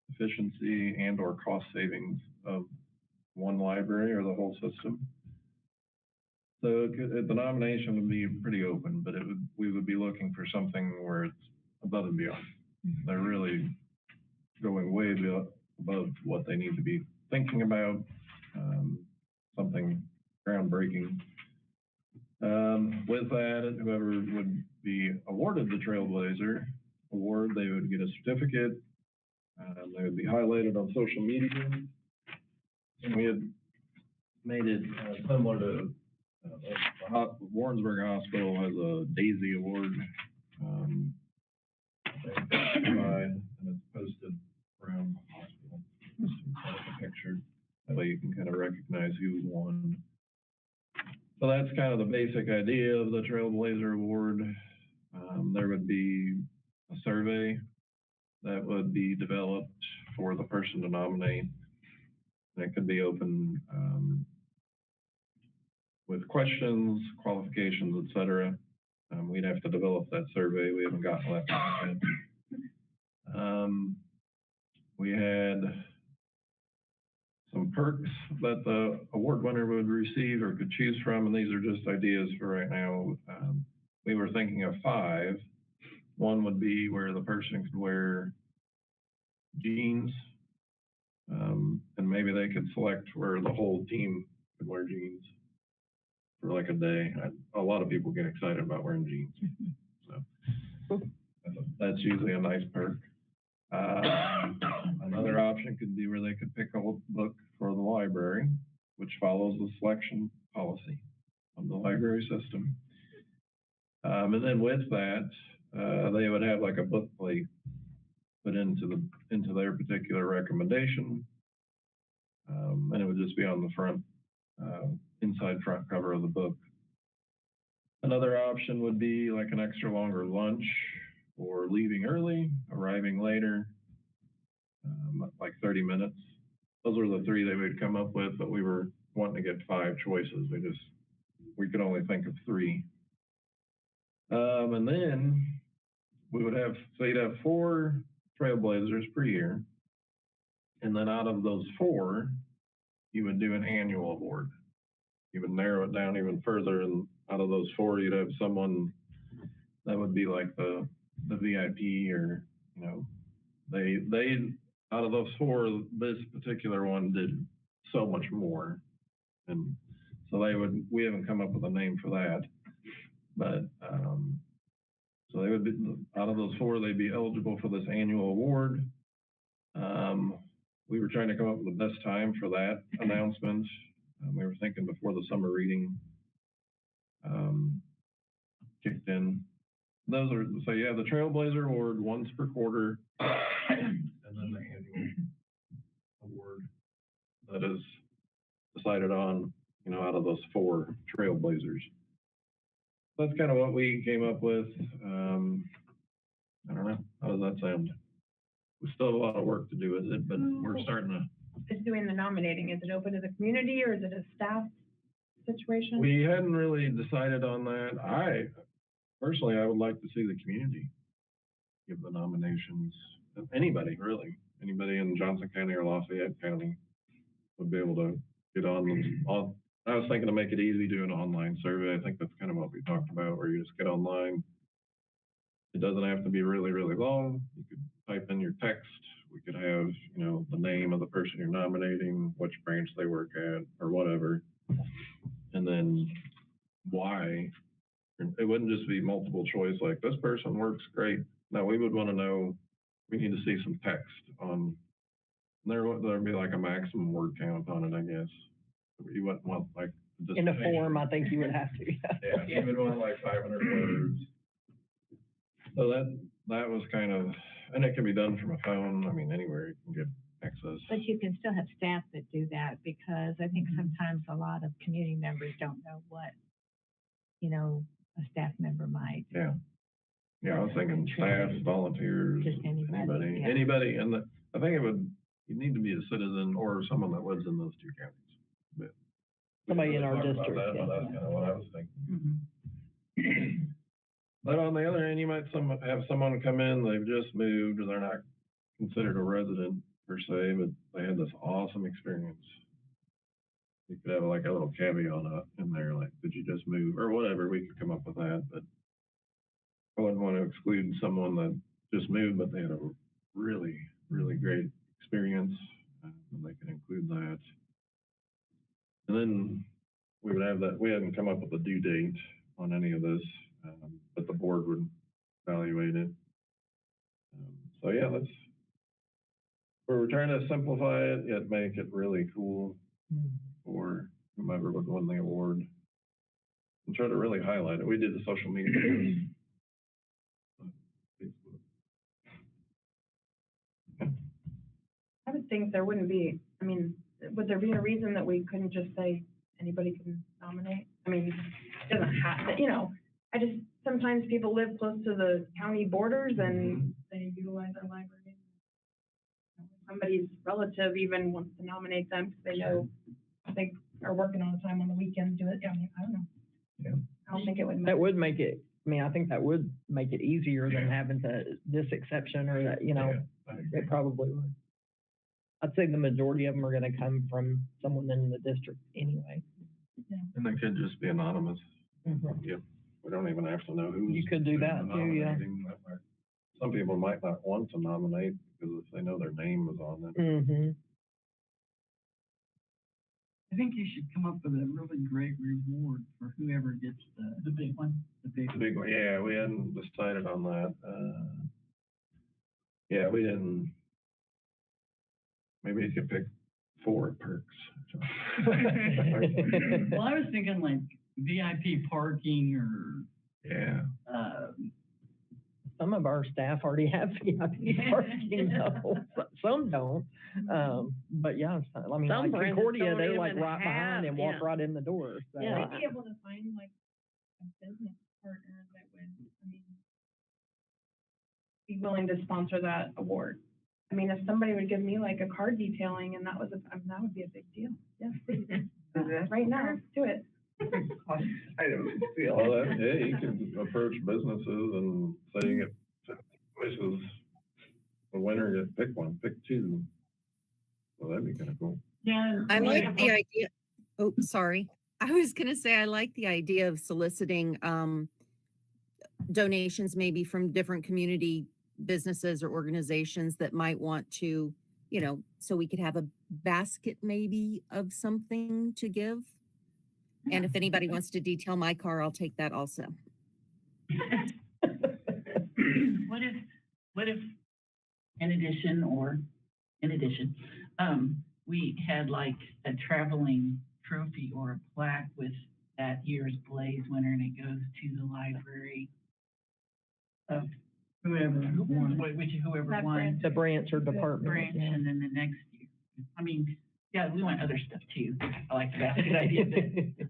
efficiency, and or cost savings of one library or the whole system. So the nomination would be pretty open, but we would be looking for something where it's above and beyond. They're really going way above what they need to be thinking about, something groundbreaking. With that, whoever would be awarded the Trailblazer Award, they would get a certificate. They would be highlighted on social media. And we had made it similar to Warrensburg Hospital has a Daisy Award. And it's posted around the hospital. Just a picture. That way you can kind of recognize who won. So that's kind of the basic idea of the Trailblazer Award. There would be a survey that would be developed for the person to nominate. And it could be open with questions, qualifications, et cetera. We'd have to develop that survey. We haven't gotten that yet. We had some perks that the award winner would receive or could choose from, and these are just ideas for right now. We were thinking of 5. One would be where the person could wear jeans, and maybe they could select where the whole team could wear jeans for like a day. A lot of people get excited about wearing jeans, so that's usually a nice perk. Another option could be where they could pick a book for the library, which follows the selection policy of the library system. And then with that, they would have like a book plate put into their particular recommendation. And it would just be on the front, inside front cover of the book. Another option would be like an extra longer lunch or leaving early, arriving later, like 30 minutes. Those were the three they would come up with, but we were wanting to get 5 choices. We could only think of 3. And then we would have, so you'd have 4 trailblazers per year. And then out of those 4, you would do an annual award. You would narrow it down even further, and out of those 4, you'd have someone that would be like the VIP, or, you know, they out of those 4, this particular one did so much more. And so we haven't come up with a name for that, but, so they would be, out of those 4, they'd be eligible for this annual award. We were trying to come up with the best time for that announcement. We were thinking before the summer reading kicked in. Those are, so yeah, the Trailblazer Award once per quarter, and then the annual award that is decided on, you know, out of those 4 Trailblazers. That's kind of what we came up with. I don't know, how does that sound? We still have a lot of work to do with it, but we're starting to. Is doing the nominating, is it open to the community or is it a staff situation? We hadn't really decided on that. Personally, I would like to see the community give the nominations. Anybody, really. Anybody in Johnson County or Lafayette County would be able to get on. I was thinking to make it easy, do an online survey. I think that's kind of what we talked about, where you just get online. It doesn't have to be really, really long. You could type in your text. We could have, you know, the name of the person you're nominating, which branch they work at, or whatever. And then why. It wouldn't just be multiple choice, like this person works great. No, we would want to know, we need to see some text on, there'd be like a maximum word count on it, I guess. You wouldn't want like. In a form, I think you would have to. Yeah, you would want like 500 words. So that was kind of, and it can be done from a phone. I mean, anywhere you can get access. But you can still have staff that do that, because I think sometimes a lot of community members don't know what, you know, a staff member might. Yeah. Yeah, I was thinking staff, volunteers, Just anybody, yeah. anybody, and I think you need to be a citizen or someone that lives in those 2 counties. But Somebody in our talked about district, that, yeah. but that's kind of what I was thinking. Mhm. But on the other hand, you might have someone come in, they've just moved, or they're not considered a resident per se, but they had this awesome experience. You could have like a little caveat in there, like, did you just move, or whatever, we could come up with that, but I wouldn't want to exclude someone that just moved, but they had a really, really great experience, and they could include that. And then we would have that, we hadn't come up with a due date on any of this, but the board would evaluate it. So yeah, we're trying to simplify it, yet make it really cool for whomever would win the award. And try to really highlight it. We did the social media. I would think there wouldn't be, I mean, would there be a reason that we couldn't just say anybody can nominate? I mean, it doesn't have to, you know, sometimes people live close to the county borders and they utilize our library. Somebody's relative even wants to nominate them because they know they are working all the time on the weekends, do it. I mean, I don't know. Yeah. I don't think it would. That would make it, I mean, I think that would make it easier than having this exception or that, you know, it probably would. I'd say the majority of them are gonna come from someone in the district anyway. And they could just be anonymous. Mhm. Yep. We don't even have to know who's. You could do that too, yeah. nominating. Some people might not want to nominate because if they know their name was on it. Mm-hmm. I think you should come up with a really great reward for whoever gets the big one, the big. The big one, yeah, we hadn't decided on that. Yeah, we didn't. Maybe you could pick 4 perks. Well, I was thinking like VIP parking or, Yeah, some of our staff already have VIP parking though. Some don't. But yeah, I mean, Some like branches Concordia, don't they're like even right behind have- and walk yeah. right in the door. So. Yeah. Might be able to find like a business partner that would, be willing to sponsor that award. I mean, if somebody would give me like a car detailing and that was that would be a big deal. Yes, please. Right now, do it. Well, yeah, you can approach businesses and say you get places, the winner, you pick one, pick two. Well, that'd be kind of cool. Yeah. I like the idea. Oh, sorry. I was gonna say, I like the idea of soliciting, donations maybe from different community businesses or organizations that might want to, so we could have a basket maybe of something to give. And if anybody wants to detail my car, I'll take that also. What if, in addition, we had like a traveling trophy or a plaque with that year's Blaze winner, and it goes to the library of whoever won, whoever That won. branch. The branch or department. Branch, yeah. and then the next year. I mean, yeah, we want other stuff too. I like that good idea, but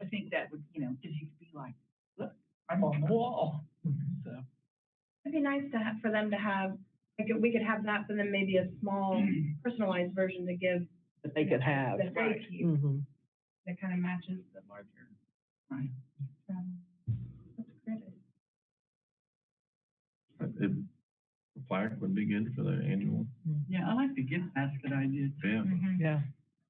I think that would, because you could be like, look, I'm on the wall. So. It'd be nice for them to have, like, we could have that, but then maybe a small personalized version to give. That they could have. That they keep, Mhm. that kind of matches the larger. Right. That's great. A plaque would be good for the annual. Yeah, I like the gift basket idea. Yeah. Yeah.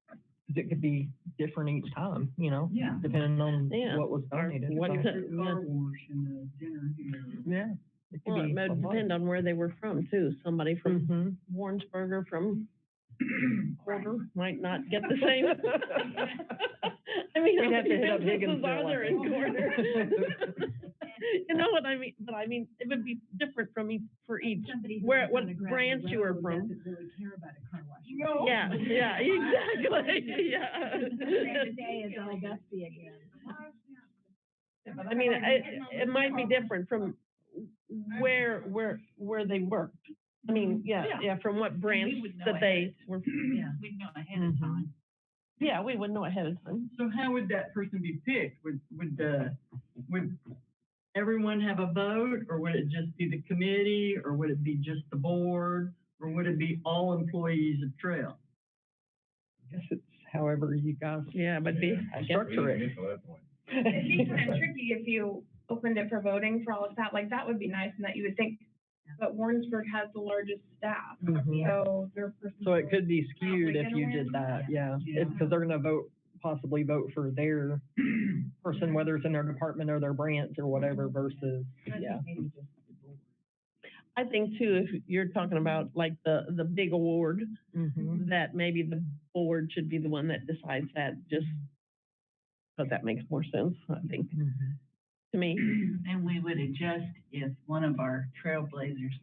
'Cause it could be different each time, Yeah. depending on Yeah. what was donated. What so. the- Car wash and a dinner here. Yeah. It could Well, be it would a lot. depend on where they were from too. Somebody from Mhm. Warrensburg or from Porter might not get the same. I mean, We'd how have to many hit up businesses Higginsville, are I there in think. Porter? You know what I mean? But I mean, it would be different from for each, what branch you were from. Doesn't really care about a car wash. No. Yeah, yeah, exactly, yeah. The day is all dusty again. But I mean, it might be different from where they worked. I mean, yeah, from what branch would know that they were, Yeah, we know ahead of Mhm. time. yeah, we would know ahead of time. So how would that person be picked? Would everyone have a vote, or would it just be the committee, or would it be just the board, or would it be all employees of Trail? I guess it's however you guys Yeah, but be, structure it. Get to that point. It'd be kind of tricky if you opened it for voting for all of that, like, that would be nice, and that you would think, but Warrensburg has the largest staff, Mhm. so their person. So it could be skewed Probably if you gonna did win. that, yeah. Yeah. It's because they're gonna possibly vote for their person, whether it's in their department or their branch or whatever versus, yeah. I think too, if you're talking about like the big award, Mhm. that maybe the board should be the one that decides that, just because that makes more sense, I think, Mhm. to me. And we would adjust if one of our trailblazers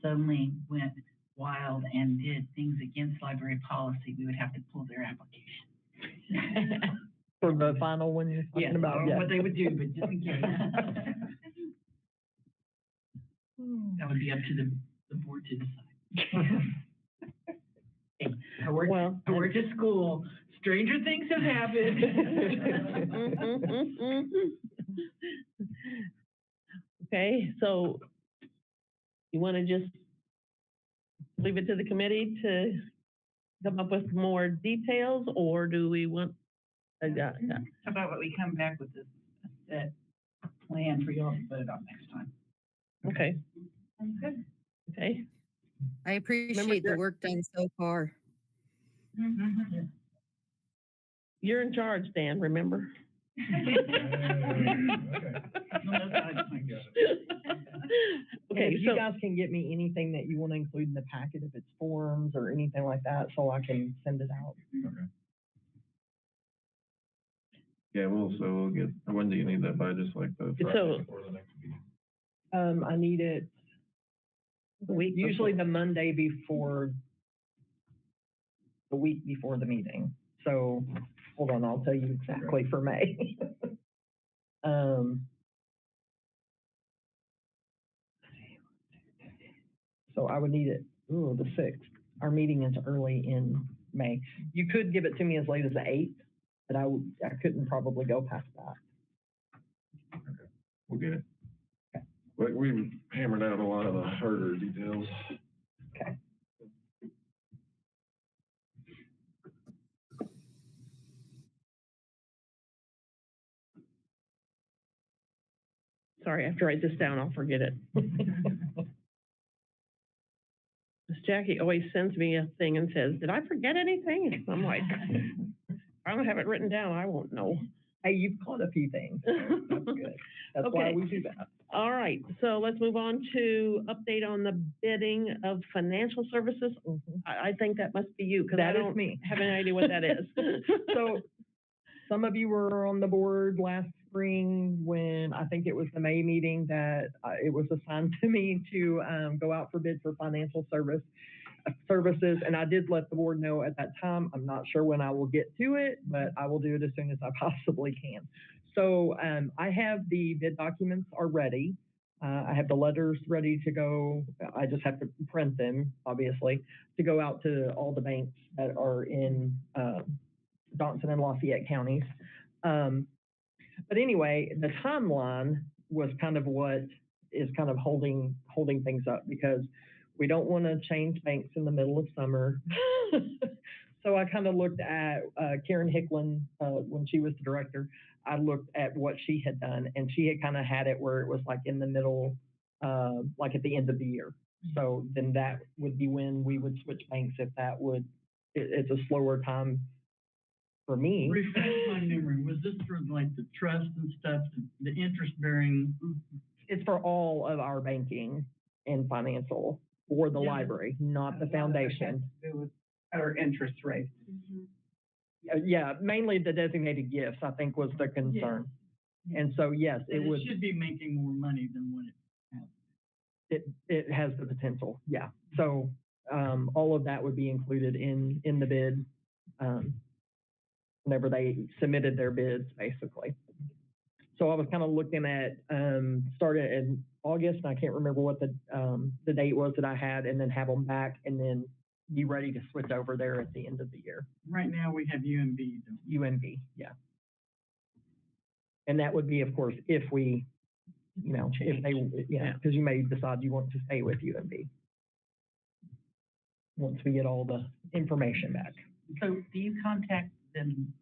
suddenly went wild and did things against library policy, we would have to pull their application. For the final one you're Yeah, talking about, or yeah. what they would do, but just in case. That would be up to the board to decide. Hey, I worked at school, stranger things have happened. Okay, so you want to just leave it to the committee to come up with more details, or do we want? How about we come back with a set plan for y'all to put it on next time? Okay. Okay. I appreciate the work done so far. You're in charge, Dan, remember? Okay, If you so, guys can get me anything that you want to include in the packet, if it's forms or anything like that, so I can send it out. Okay. Yeah, we'll get, when do you need that by, just like the So- Friday before the next meeting? I need it the week usually before. the Monday before, the week before the meeting. So, hold on, I'll tell you exactly for May. So I would need it, the 6th. Our meeting is early in May. You could give it to me as late as the 8th, but I couldn't probably go past that. We'll get it. We hammered out a lot of the harder details. Okay. Sorry, I have to write this down, I'll forget it. Miss Jackie always sends me a thing and says, did I forget anything? I'm like, if I don't have it written down, I won't know. Hey, you've caught a few things. So that's good. That's why Okay. we do that. All right, so let's move on to update on the bidding of financial services. I think that must be you, because I That is don't me. have any idea what that is. So some of you were on the board last spring when I think it was the May meeting that it was assigned to me to go out for bid for financial services. And I did let the board know at that time. I'm not sure when I will get to it, but I will do it as soon as I possibly can. So I have the bid documents are ready. I have the letters ready to go. I just have to print them, obviously, to go out to all the banks that are in Johnson and Lafayette counties. But anyway, the timeline was kind of what is kind of holding things up, because we don't want to change banks in the middle of summer. So I kind of looked at Karen Hicklin when she was the director. I looked at what she had done, and she had kind of had it where it was like in the middle, like at the end of the year. So then that would be when we would switch banks if that would, it's a slower time for me. Refresh my memory, was this for like the trust and stuff, the interest bearing? It's for all of our banking and financial for the Yeah. library, not the foundation. Our interest rate. Yeah, mainly the designated gifts, I think, was the concern. And so, yes, it would, should be making more money than what it it has the potential, yeah. So, all of that would be included in the bid, whenever they submitted their bids, basically. So I was kind of looking at, started in August, and I can't remember what the date was that I had, and then have them back, and then be ready to switch over there at the end of the year. Right now, we have UMB. UMB, yeah. And that would be, of course, if we, if they, because you may decide you want to stay with UMB once we get all the information back. So do you contact them,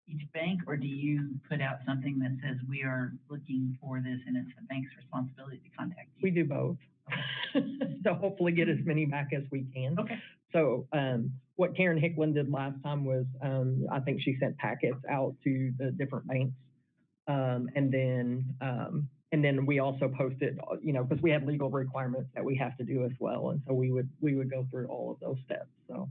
each bank, or do you put out something that says we are looking for this and it's the bank's responsibility to contact you? We do both. So hopefully get as many back as we can. Okay. So what Karen Hicklin did last time was, I think she sent packets out to the different banks. And then we also posted, because we have legal requirements that we have to do as well. And so we would go through all of those steps, so.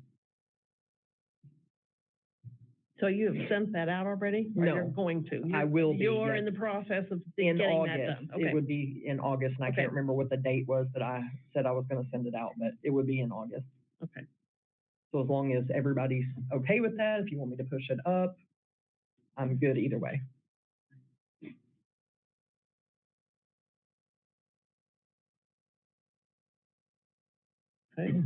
So you have sent that out already? Or No. you're going to? I will be, You're yes. in the process of In getting that August, done? it Okay. would be in August, and I Okay. can't remember what the date was that I said I was gonna send it out, but it would be in August. Okay. So as long as everybody's okay with that, if you want me to push it up, I'm good either way. Okay.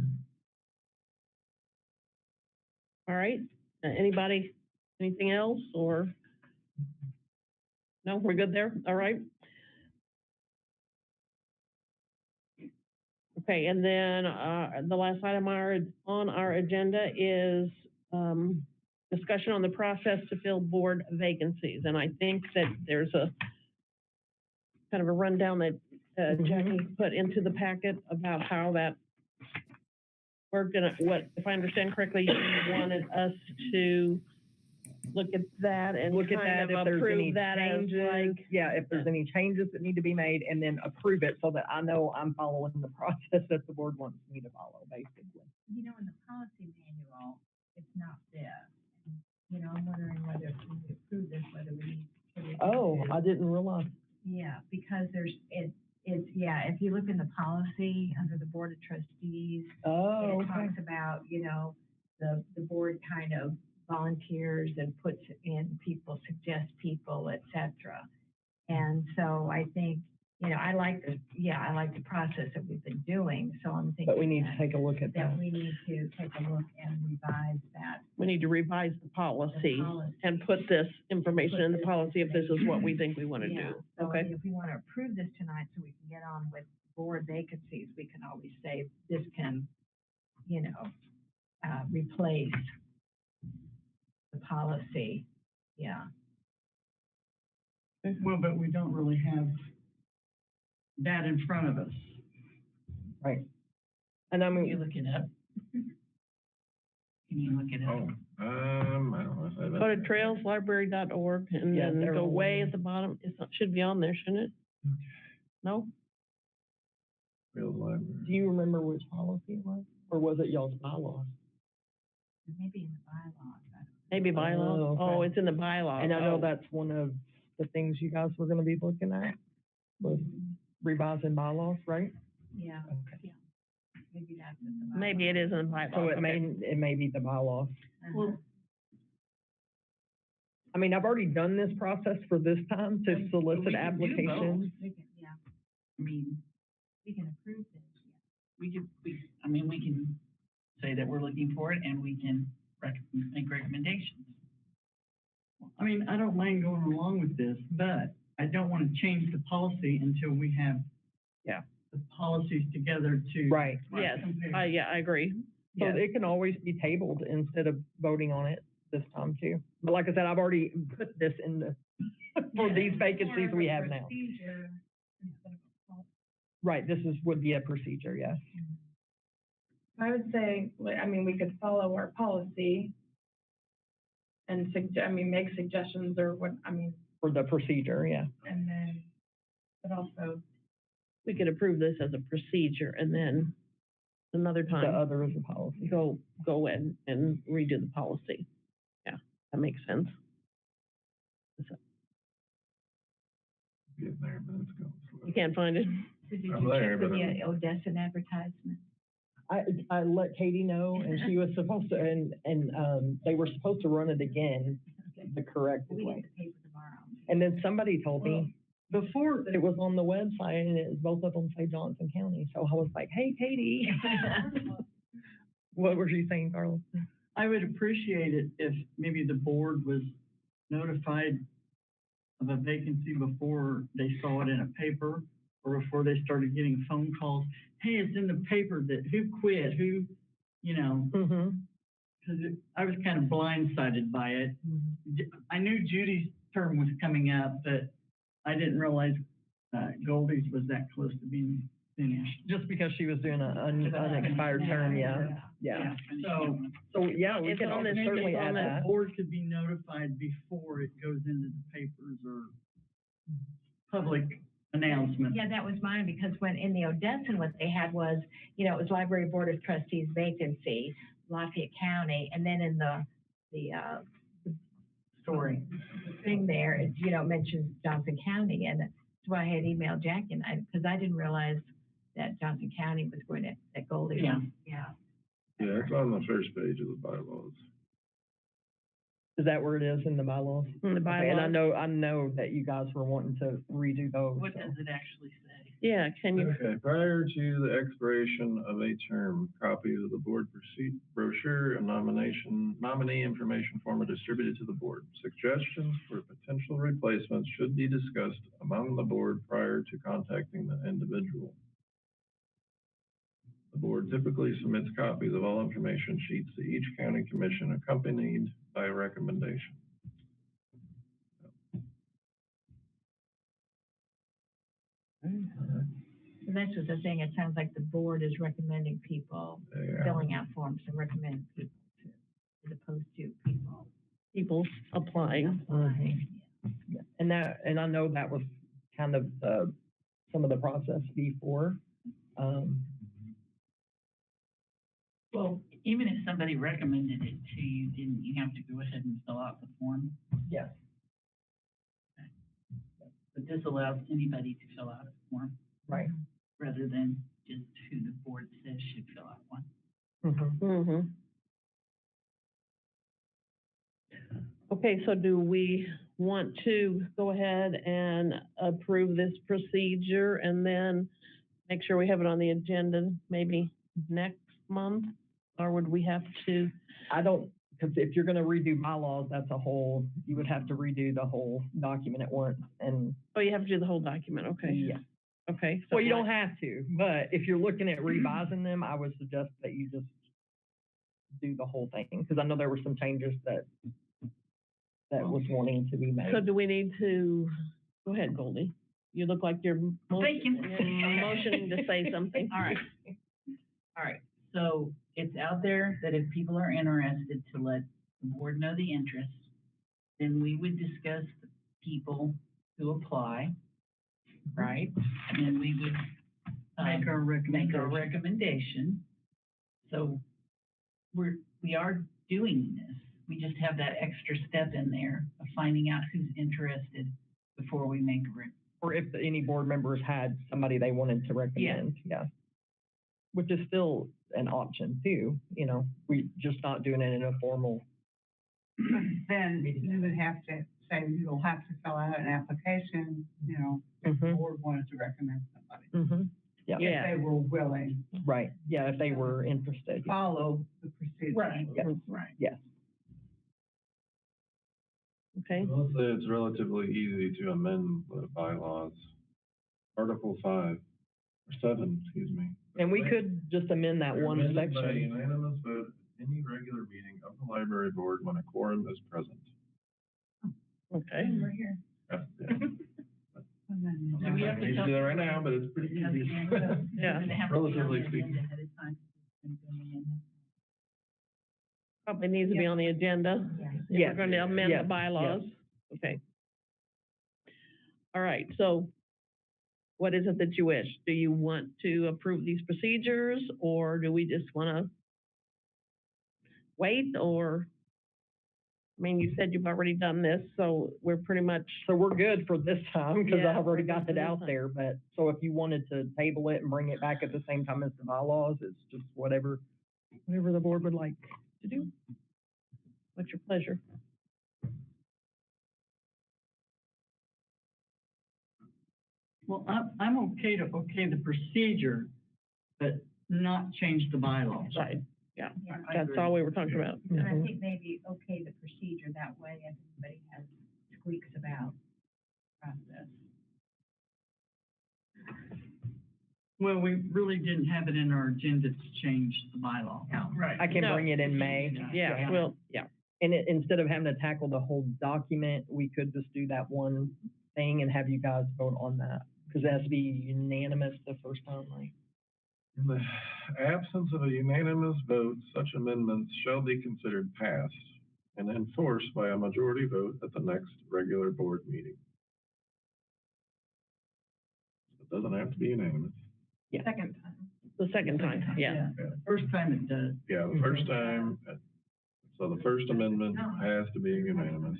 All right, anybody, anything else, or? No, we're good there, all right. Okay, and then, the last item on our agenda is, discussion on the process to fill board vacancies, and I think that there's a kind of a rundown that, Jackie put into the packet about how that if I understand correctly, you wanted us to look at that and Look at kind that, of if there's any approve that as changes, like, yeah, if there's any changes that need to be made, and then approve it so that I know I'm following the process that the board wants me to follow, basically. In the policy manual, it's not there. I'm wondering whether if we approve this, whether we need to. put it Oh, into- I didn't realize. Yeah, because if you look in the policy under the Board of Trustees, Oh, it okay. talks about, the board kind of volunteers and puts in people, suggests people, et cetera. And so I think you know, I like the process that we've been doing, so I'm thinking. But we need to that- take a look at that that. we need to take a look and revise that. We need to revise the policy and put this information in the policy if this is what we think we want to Yeah, do. so Okay? if we want to approve this tonight so we can get on with board vacancies, we can always say this can, you know, replace the policy. Yeah. Well, but we don't really have that in front of us. Right. And I Can you mean, look it up? Can you look it up? Oh, I don't know if I have. Go to trailslibrary.org and Yeah, then they're go all way in. at the bottom. Should be on there, shouldn't it? No? Field library. do you remember which policy it was? Or was it y'all's bylaws? Maybe in the bylaws. I don't know. Maybe bylaws? Oh, okay. Oh, it's in the bylaws. And I know Oh. that's one of the things you guys were gonna be looking at, was revising bylaws, right? Yeah, Okay. yeah. Maybe that's in the bylaws. Maybe it is in the bylaws. So okay. it may be the bylaws. Uh-huh. I mean, I've already done this process for this time to we solicit can do applications. We can, yeah, I mean, we can approve this, yeah. we can say that we're looking for it and we can make recommendations. I mean, I don't mind going along with this, but I don't want to change the policy until we have Yeah. the policies together to. Right. Yes, compare. yeah, I agree. So Yes. it can always be tabled instead of voting on it this time too. But like I said, I've already put this in the, for Yeah. these vacancies we have now. Procedure instead of a policy. Right, this would be a procedure, yes. I would say, I mean, we could follow our policy and make suggestions or what, I mean, For the procedure, yeah. and then, but also, We could approve this as a procedure and then another The time, other is a policy. go in and redo the policy. Yeah, that makes sense. Getting there, but it's going slow. You can't find it? So did I'm you there, check with but the I'm- Odessa advertisement? I let Katie know and she was supposed to, and they were supposed to run it again the correct We way. get the paper tomorrow. And then somebody told me Before, that it was on the website and both of them say Johnson County. So I was like, hey, Katie. What were you saying, Carla? I would appreciate it if maybe the board was notified of a vacancy before they saw it in a paper or before they started getting phone calls. Hey, it's in the paper that who quit, who, you know, Mm-hmm. because I was kind of blindsided by it. I knew Judy's term was coming up, but I didn't realize Goldie's was that close to being finished. Just because she was doing an unexpired term, yeah. So, yeah, we It's can on this- certainly it's on add this that. The board could be notified before it goes into the papers or public announcement. Yeah, that was mine, because when in the Odessa, what they had was, you know, it was Library Board of Trustees vacancy, Lafayette County, and then in the Story. thing there, it, you know, mentions Johnson County, and that's why I had emailed Jackie, and because I didn't realize that Johnson County was going to, that Goldie was, yeah. Yeah, it's on the first page of the bylaws. Is that where it is in the bylaws? In the Okay, and bylaws? I know that you guys were wanting to redo those. What so. does it actually say? Yeah, can you, Okay, prior to the expiration of a term, copies of the board brochure and nominee information form are distributed to the board. Suggestions for potential replacements should be discussed among the board prior to contacting the individual. The board typically submits copies of all information sheets to each county commission accompanied by a recommendation. So that's what they're saying, it sounds like the board is recommending people Yeah. filling out forms to recommend people to, as opposed to people applying? applying. Yeah. And I know that was kind of, some of the process before. Well, even if somebody recommended it to you, didn't you have to go ahead and fill out the form? Yes. But this allows anybody to fill out a form Right. rather than just who the board says should fill out one. Mm-hmm. Mm-hmm. Okay, so do we want to go ahead and approve this procedure and then make sure we have it on the agenda maybe next month? Or would we have to? I don't, because if you're gonna redo bylaws, that's a whole, you would have to redo the whole document at once, and, Oh, you have to do the whole document, okay? yeah. Okay. so Well, you don't have to, but if you're looking at revising them, I would suggest that you just do the whole thing, because I know there were some changes that was wanting to be made. So do we need to, go ahead, Goldie. You look like you're Thinking. motioning to say something. All right. All right, so it's out there that if people are interested to let the board know the interest, then we would discuss the people who apply, right? And then we would Make our make our recommendation. recommendation. So we are doing this. We just have that extra step in there of finding out who's interested before we make a Or if any board members had somebody they wanted to recommend, yeah. Which is still an option too, you know, we just not doing it in a formal. Then you would have to say, you'll have to fill out an application, you know, if the Mhm. board wanted to recommend somebody. Mm-hmm. Yeah, Yeah. If they were willing right, yeah, if they were to interested, follow the procedure. Right, yeah, right. yes. Okay, I'll say it's relatively easy to amend the bylaws. Article 5, or 7, excuse me. And we could just amend that one Amended by section. unanimous vote at any regular meeting of the library board when a quorum is present. okay. We're here. Yeah. Do we have to Can't tell do that right people now, but it's pretty easy. Yeah. Does it have to be on the Relatively agenda speaking. ahead of time? Probably needs to be on the agenda. If Yes, we're going to amend yes, the bylaws. Okay. All right, so what is it that you wish? Do you want to approve these procedures, or do we just want to wait, or? I mean, you said you've already done this, so we're pretty much, So we're good for this time, because Yeah, I've already we're got good it for out this there, but, so if you wanted to table it and bring it back at the same time as the bylaws, it's just whatever the board would like to do. what's your pleasure? Well, I'm okay to the procedure, but not change the bylaws. Right, yeah, I that's agree. all we were talking about. And I Mhm. think maybe okay the procedure, that way if anybody has squeaks about process. Well, we really didn't have it in our agenda to change the bylaw. Right. I can No. bring it in May. Yeah, well, yeah, And instead of having to tackle the whole document, we could just do that one thing and have you guys vote on that. Because it has to be unanimous the first time, right? In the absence of a unanimous vote, such amendments shall be considered passed and enforced by a majority vote at the next regular board meeting. It doesn't have to be unanimous. Yeah. Second time. the second time, yeah. First time it does. Yeah, the first time, so the first amendment has to be unanimous.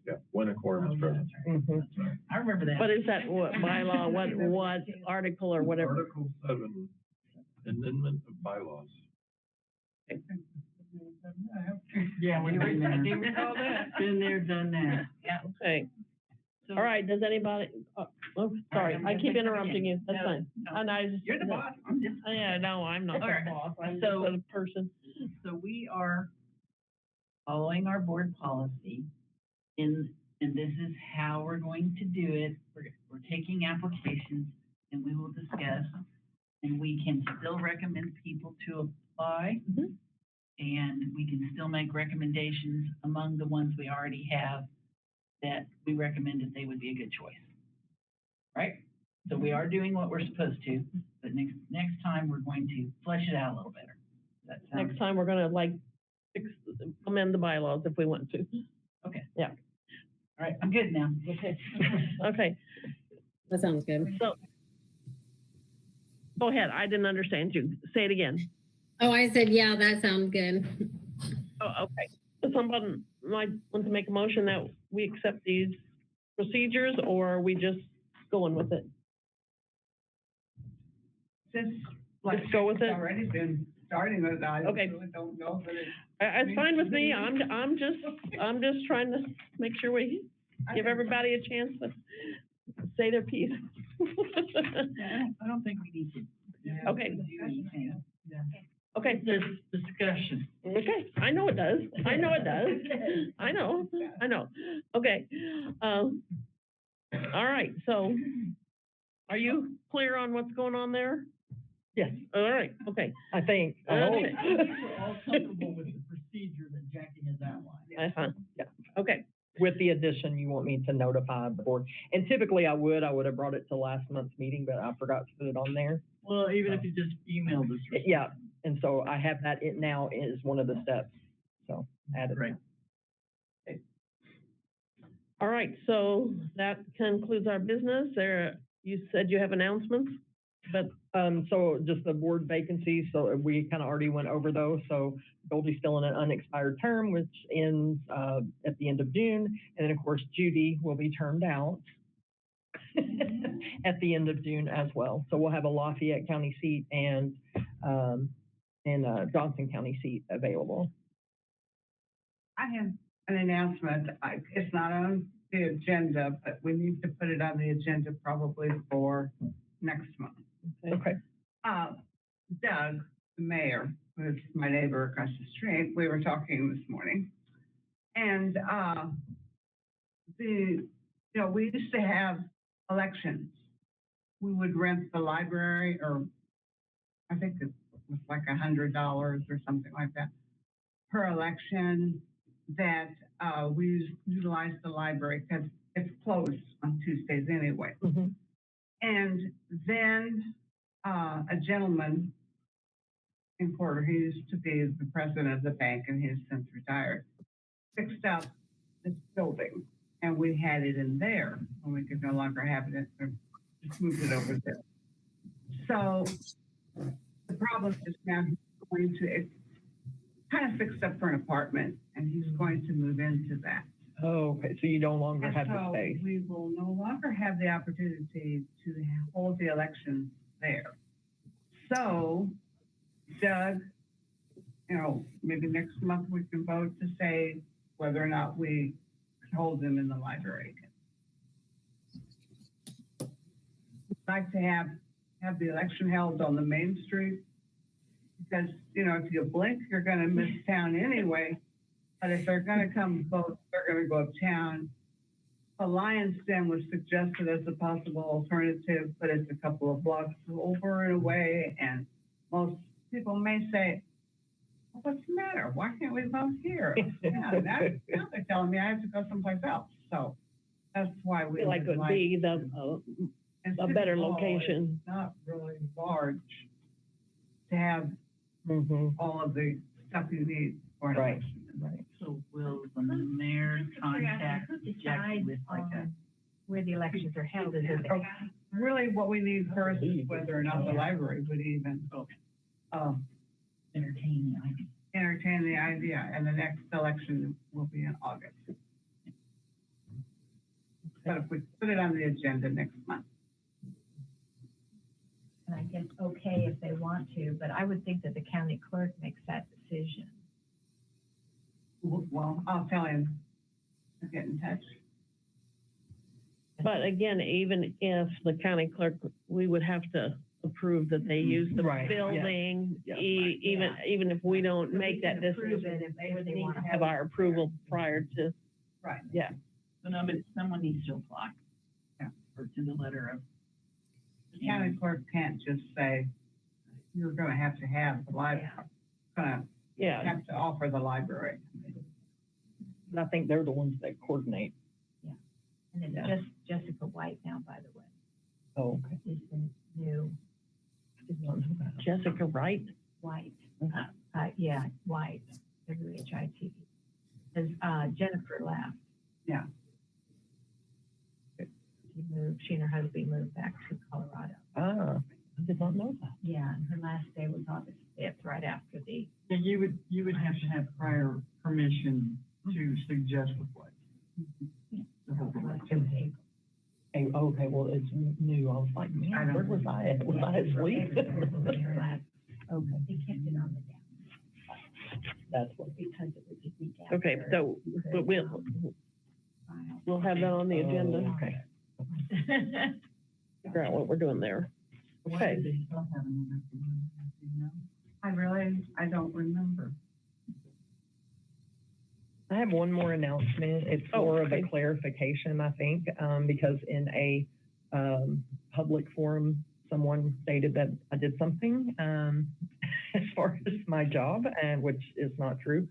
Yeah, when a quorum is present. Mm-hmm. I remember that. What is that, what bylaw, what article or whatever? Article 7, amendment of bylaws. Yeah, we've been there. Do you recall that? Been there, done that. Yeah. Okay, So- all right, does anybody, oh, sorry, I keep interrupting you, that's No, fine. no. And I just. You're the boss, I'm just. Yeah, no, I'm not All the right, boss, I'm just so- a person. So we are following our board policy and this is how we're going to do it. We're taking applications and we will discuss. And we can still recommend people to apply. Mhm. And we can still make recommendations among the ones we already have that we recommended they would be a good choice. Right? So we are doing what we're supposed to, but next time we're going to flesh it out a little better. Does that sound? Next time, we're gonna amend the bylaws if we want to. Okay. Yeah. All right, I'm good now. Okay, okay, That sounds good. so. Go ahead, I didn't understand you, say it again. Oh, I said, yeah, that sounds good. Oh, okay. So someone might want to make a motion that we accept these procedures, or are we just going with it? Just like. Just go with it? Already been starting with, I Okay. really don't know, but it's. It's fine with me, I'm just trying to make sure we give everybody a chance to say their piece. I don't think we need to. Okay. Okay, There's discussion. okay, I know it does, I know it does, I know. Okay, all right, so, are you clear on what's going on there? Yes, All right, okay. I think. I hope. Okay. We're all comfortable with the procedure that Jackie has outlined. Uh-huh, Yeah. okay, With the addition, you want me to notify the board. And typically I would have brought it to last month's meeting, but I forgot to put it on there. Well, even if you just emailed us. or Yeah, and so I have that, it now is one of the steps, so added. Right. all right, so that concludes our business. There, you said you have announcements, but, So just the board vacancies, so we kind of already went over those, so Goldie's still in an unexpired term, which ends, at the end of June, and then of course Judy will be termed out at the end of June as well. So we'll have a Lafayette County seat and Johnson County seat available. I have an announcement. It's not on the agenda, but we need to put it on the agenda probably for next month. Okay. Doug, the mayor, who's my neighbor across the street, we were talking this morning. And, we used to have elections. We would rent the library, or I think it was like $100 or something like that per election, that we utilize the library because it's closed on Tuesdays anyway. Mhm. And then a gentleman in Porter, he used to be the president of the bank and he's since retired, fixed up this building and we had it in there and we could no longer have it, just moved it over there. So the problem is now he's going to, it's kind of fixed up for an apartment and he's going to move into that. Oh, okay, so you no longer have the And so space. we will no longer have the opportunity to hold the elections there. So Doug, maybe next month we can vote to say whether or not we can hold them in the library again. We'd like to have the election held on the main street because, if you blink, you're gonna miss town anyway. But if they're gonna come vote, they're gonna go uptown. A Lion's Den was suggested as a possible alternative, but it's a couple of blocks over and away, and most people may say, well, what's the matter? Why can't we vote here? Yeah, now they're telling me I have to go someplace else, so that's why we feel like it would be and a City better Hall location. is not really large to have Mm-hmm. all of the stuff you need for an Right. election. Right. So will the mayor contact Jackie with like a, Where the elections are held, is it? Really, what we need first is whether or not the library would even, entertain the idea? entertain the idea, and the next election will be in August. But if we put it on the agenda next month. And I guess, okay, if they want to, but I would think that the county clerk makes that decision. Well, I'll tell him to get in touch. But again, even if the county clerk, we would have to approve that they use the Right, yeah. building, Yeah. even if we don't make that Approve decision. it if They would they need want to have our approval prior to, Right. yeah. So no, but someone needs to apply. Yeah. Or to the letter of. The county clerk can't just say, you're gonna have to have the library, gonna Yeah, have to offer the library. And I think they're the ones that coordinate. And it's Yeah. just Jessica White now, by the way, Oh, okay. is the new Did not know that. Jessica Wright. White. Yeah, White, WHIT. Because, Jennifer left. Yeah. She and her husband moved back to Colorado. Ah, I did not know that. Yeah, and her last day was August 5th, right after the, yeah, you would have to have prior permission to suggest the place. The whole thing. Hey, okay, well, it's new. I was like, man, where was I at? Was I asleep? Okay. Okay, They kept it on the down that's what. because it was a week after. Okay, so, but we'll, We'll have that on the agenda, Oh, okay. figure out what we're doing there. Okay. I don't remember. I have one more announcement. It's Oh, more of a okay. clarification, I think, because in a public forum, someone stated that I did something as far as my job, and which is not true.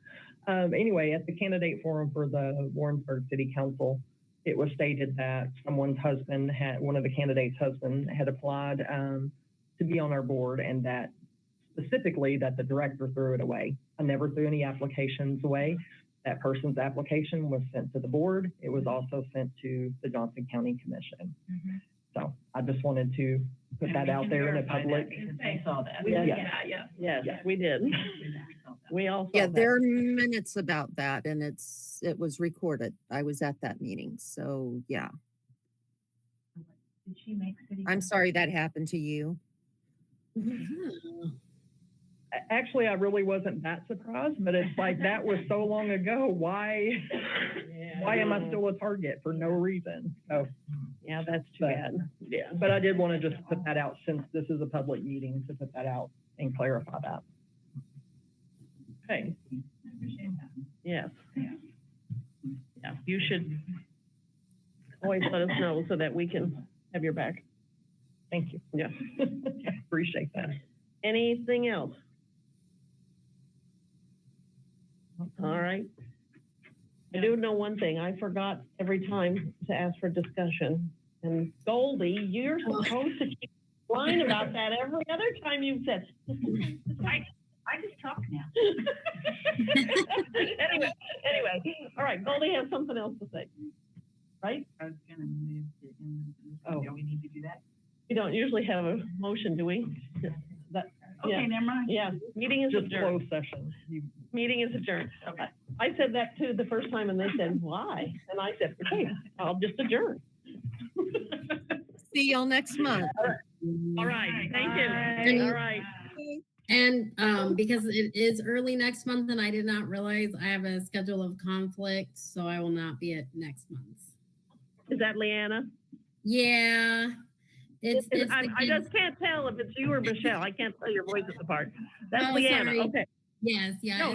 Anyway, at the candidate forum for the Warrensburg City Council, it was stated that someone's husband one of the candidates' husband had applied to be on our board, and that specifically that the director threw it away. I never threw any applications away. That person's application was sent to the board. It was also sent to the Johnson County Commission. So I just wanted to put that out there in the public. I saw that. Yes. Yes, we did. We all saw Yeah, that. there are minutes about that and it was recorded. I was at that meeting. So yeah, Did she make city? I'm sorry that happened to you. Actually, I really wasn't that surprised, but it's like, that was so long ago. Why am I still a target for no reason? So, Yeah, that's too But- bad. Yeah. but I did want to just put that out since this is a public meeting, to put that out and clarify that. Okay. Yes. Yeah, you should always let us know so that we can have your back. Thank you. Yeah. Appreciate that. Anything else? All right. I do know one thing. I forgot every time to ask for discussion. And Goldie, you're supposed to keep lying about that every other time you've said. I just talk now. Anyway, all right, Goldie has something else to say, right? I was gonna move to, Oh. do we need to do that? We don't usually have a motion, do we? That, yeah, Okay, never mind. yeah, meeting is Just adjourned. closed session. Meeting is adjourned. I said that too the first time and they said, why? And I said, okay, I'll just adjourn. See y'all next month. All right, thank Bye. you. All right. And because it is early next month and I did not realize I have a schedule of conflict, so I will not be at next month. Is that Leanna? Yeah. It's the I kids. just can't tell if it's you or Michelle. I can't tell your voices apart. That's Oh, Leanna, sorry. okay. Yes, yeah. No,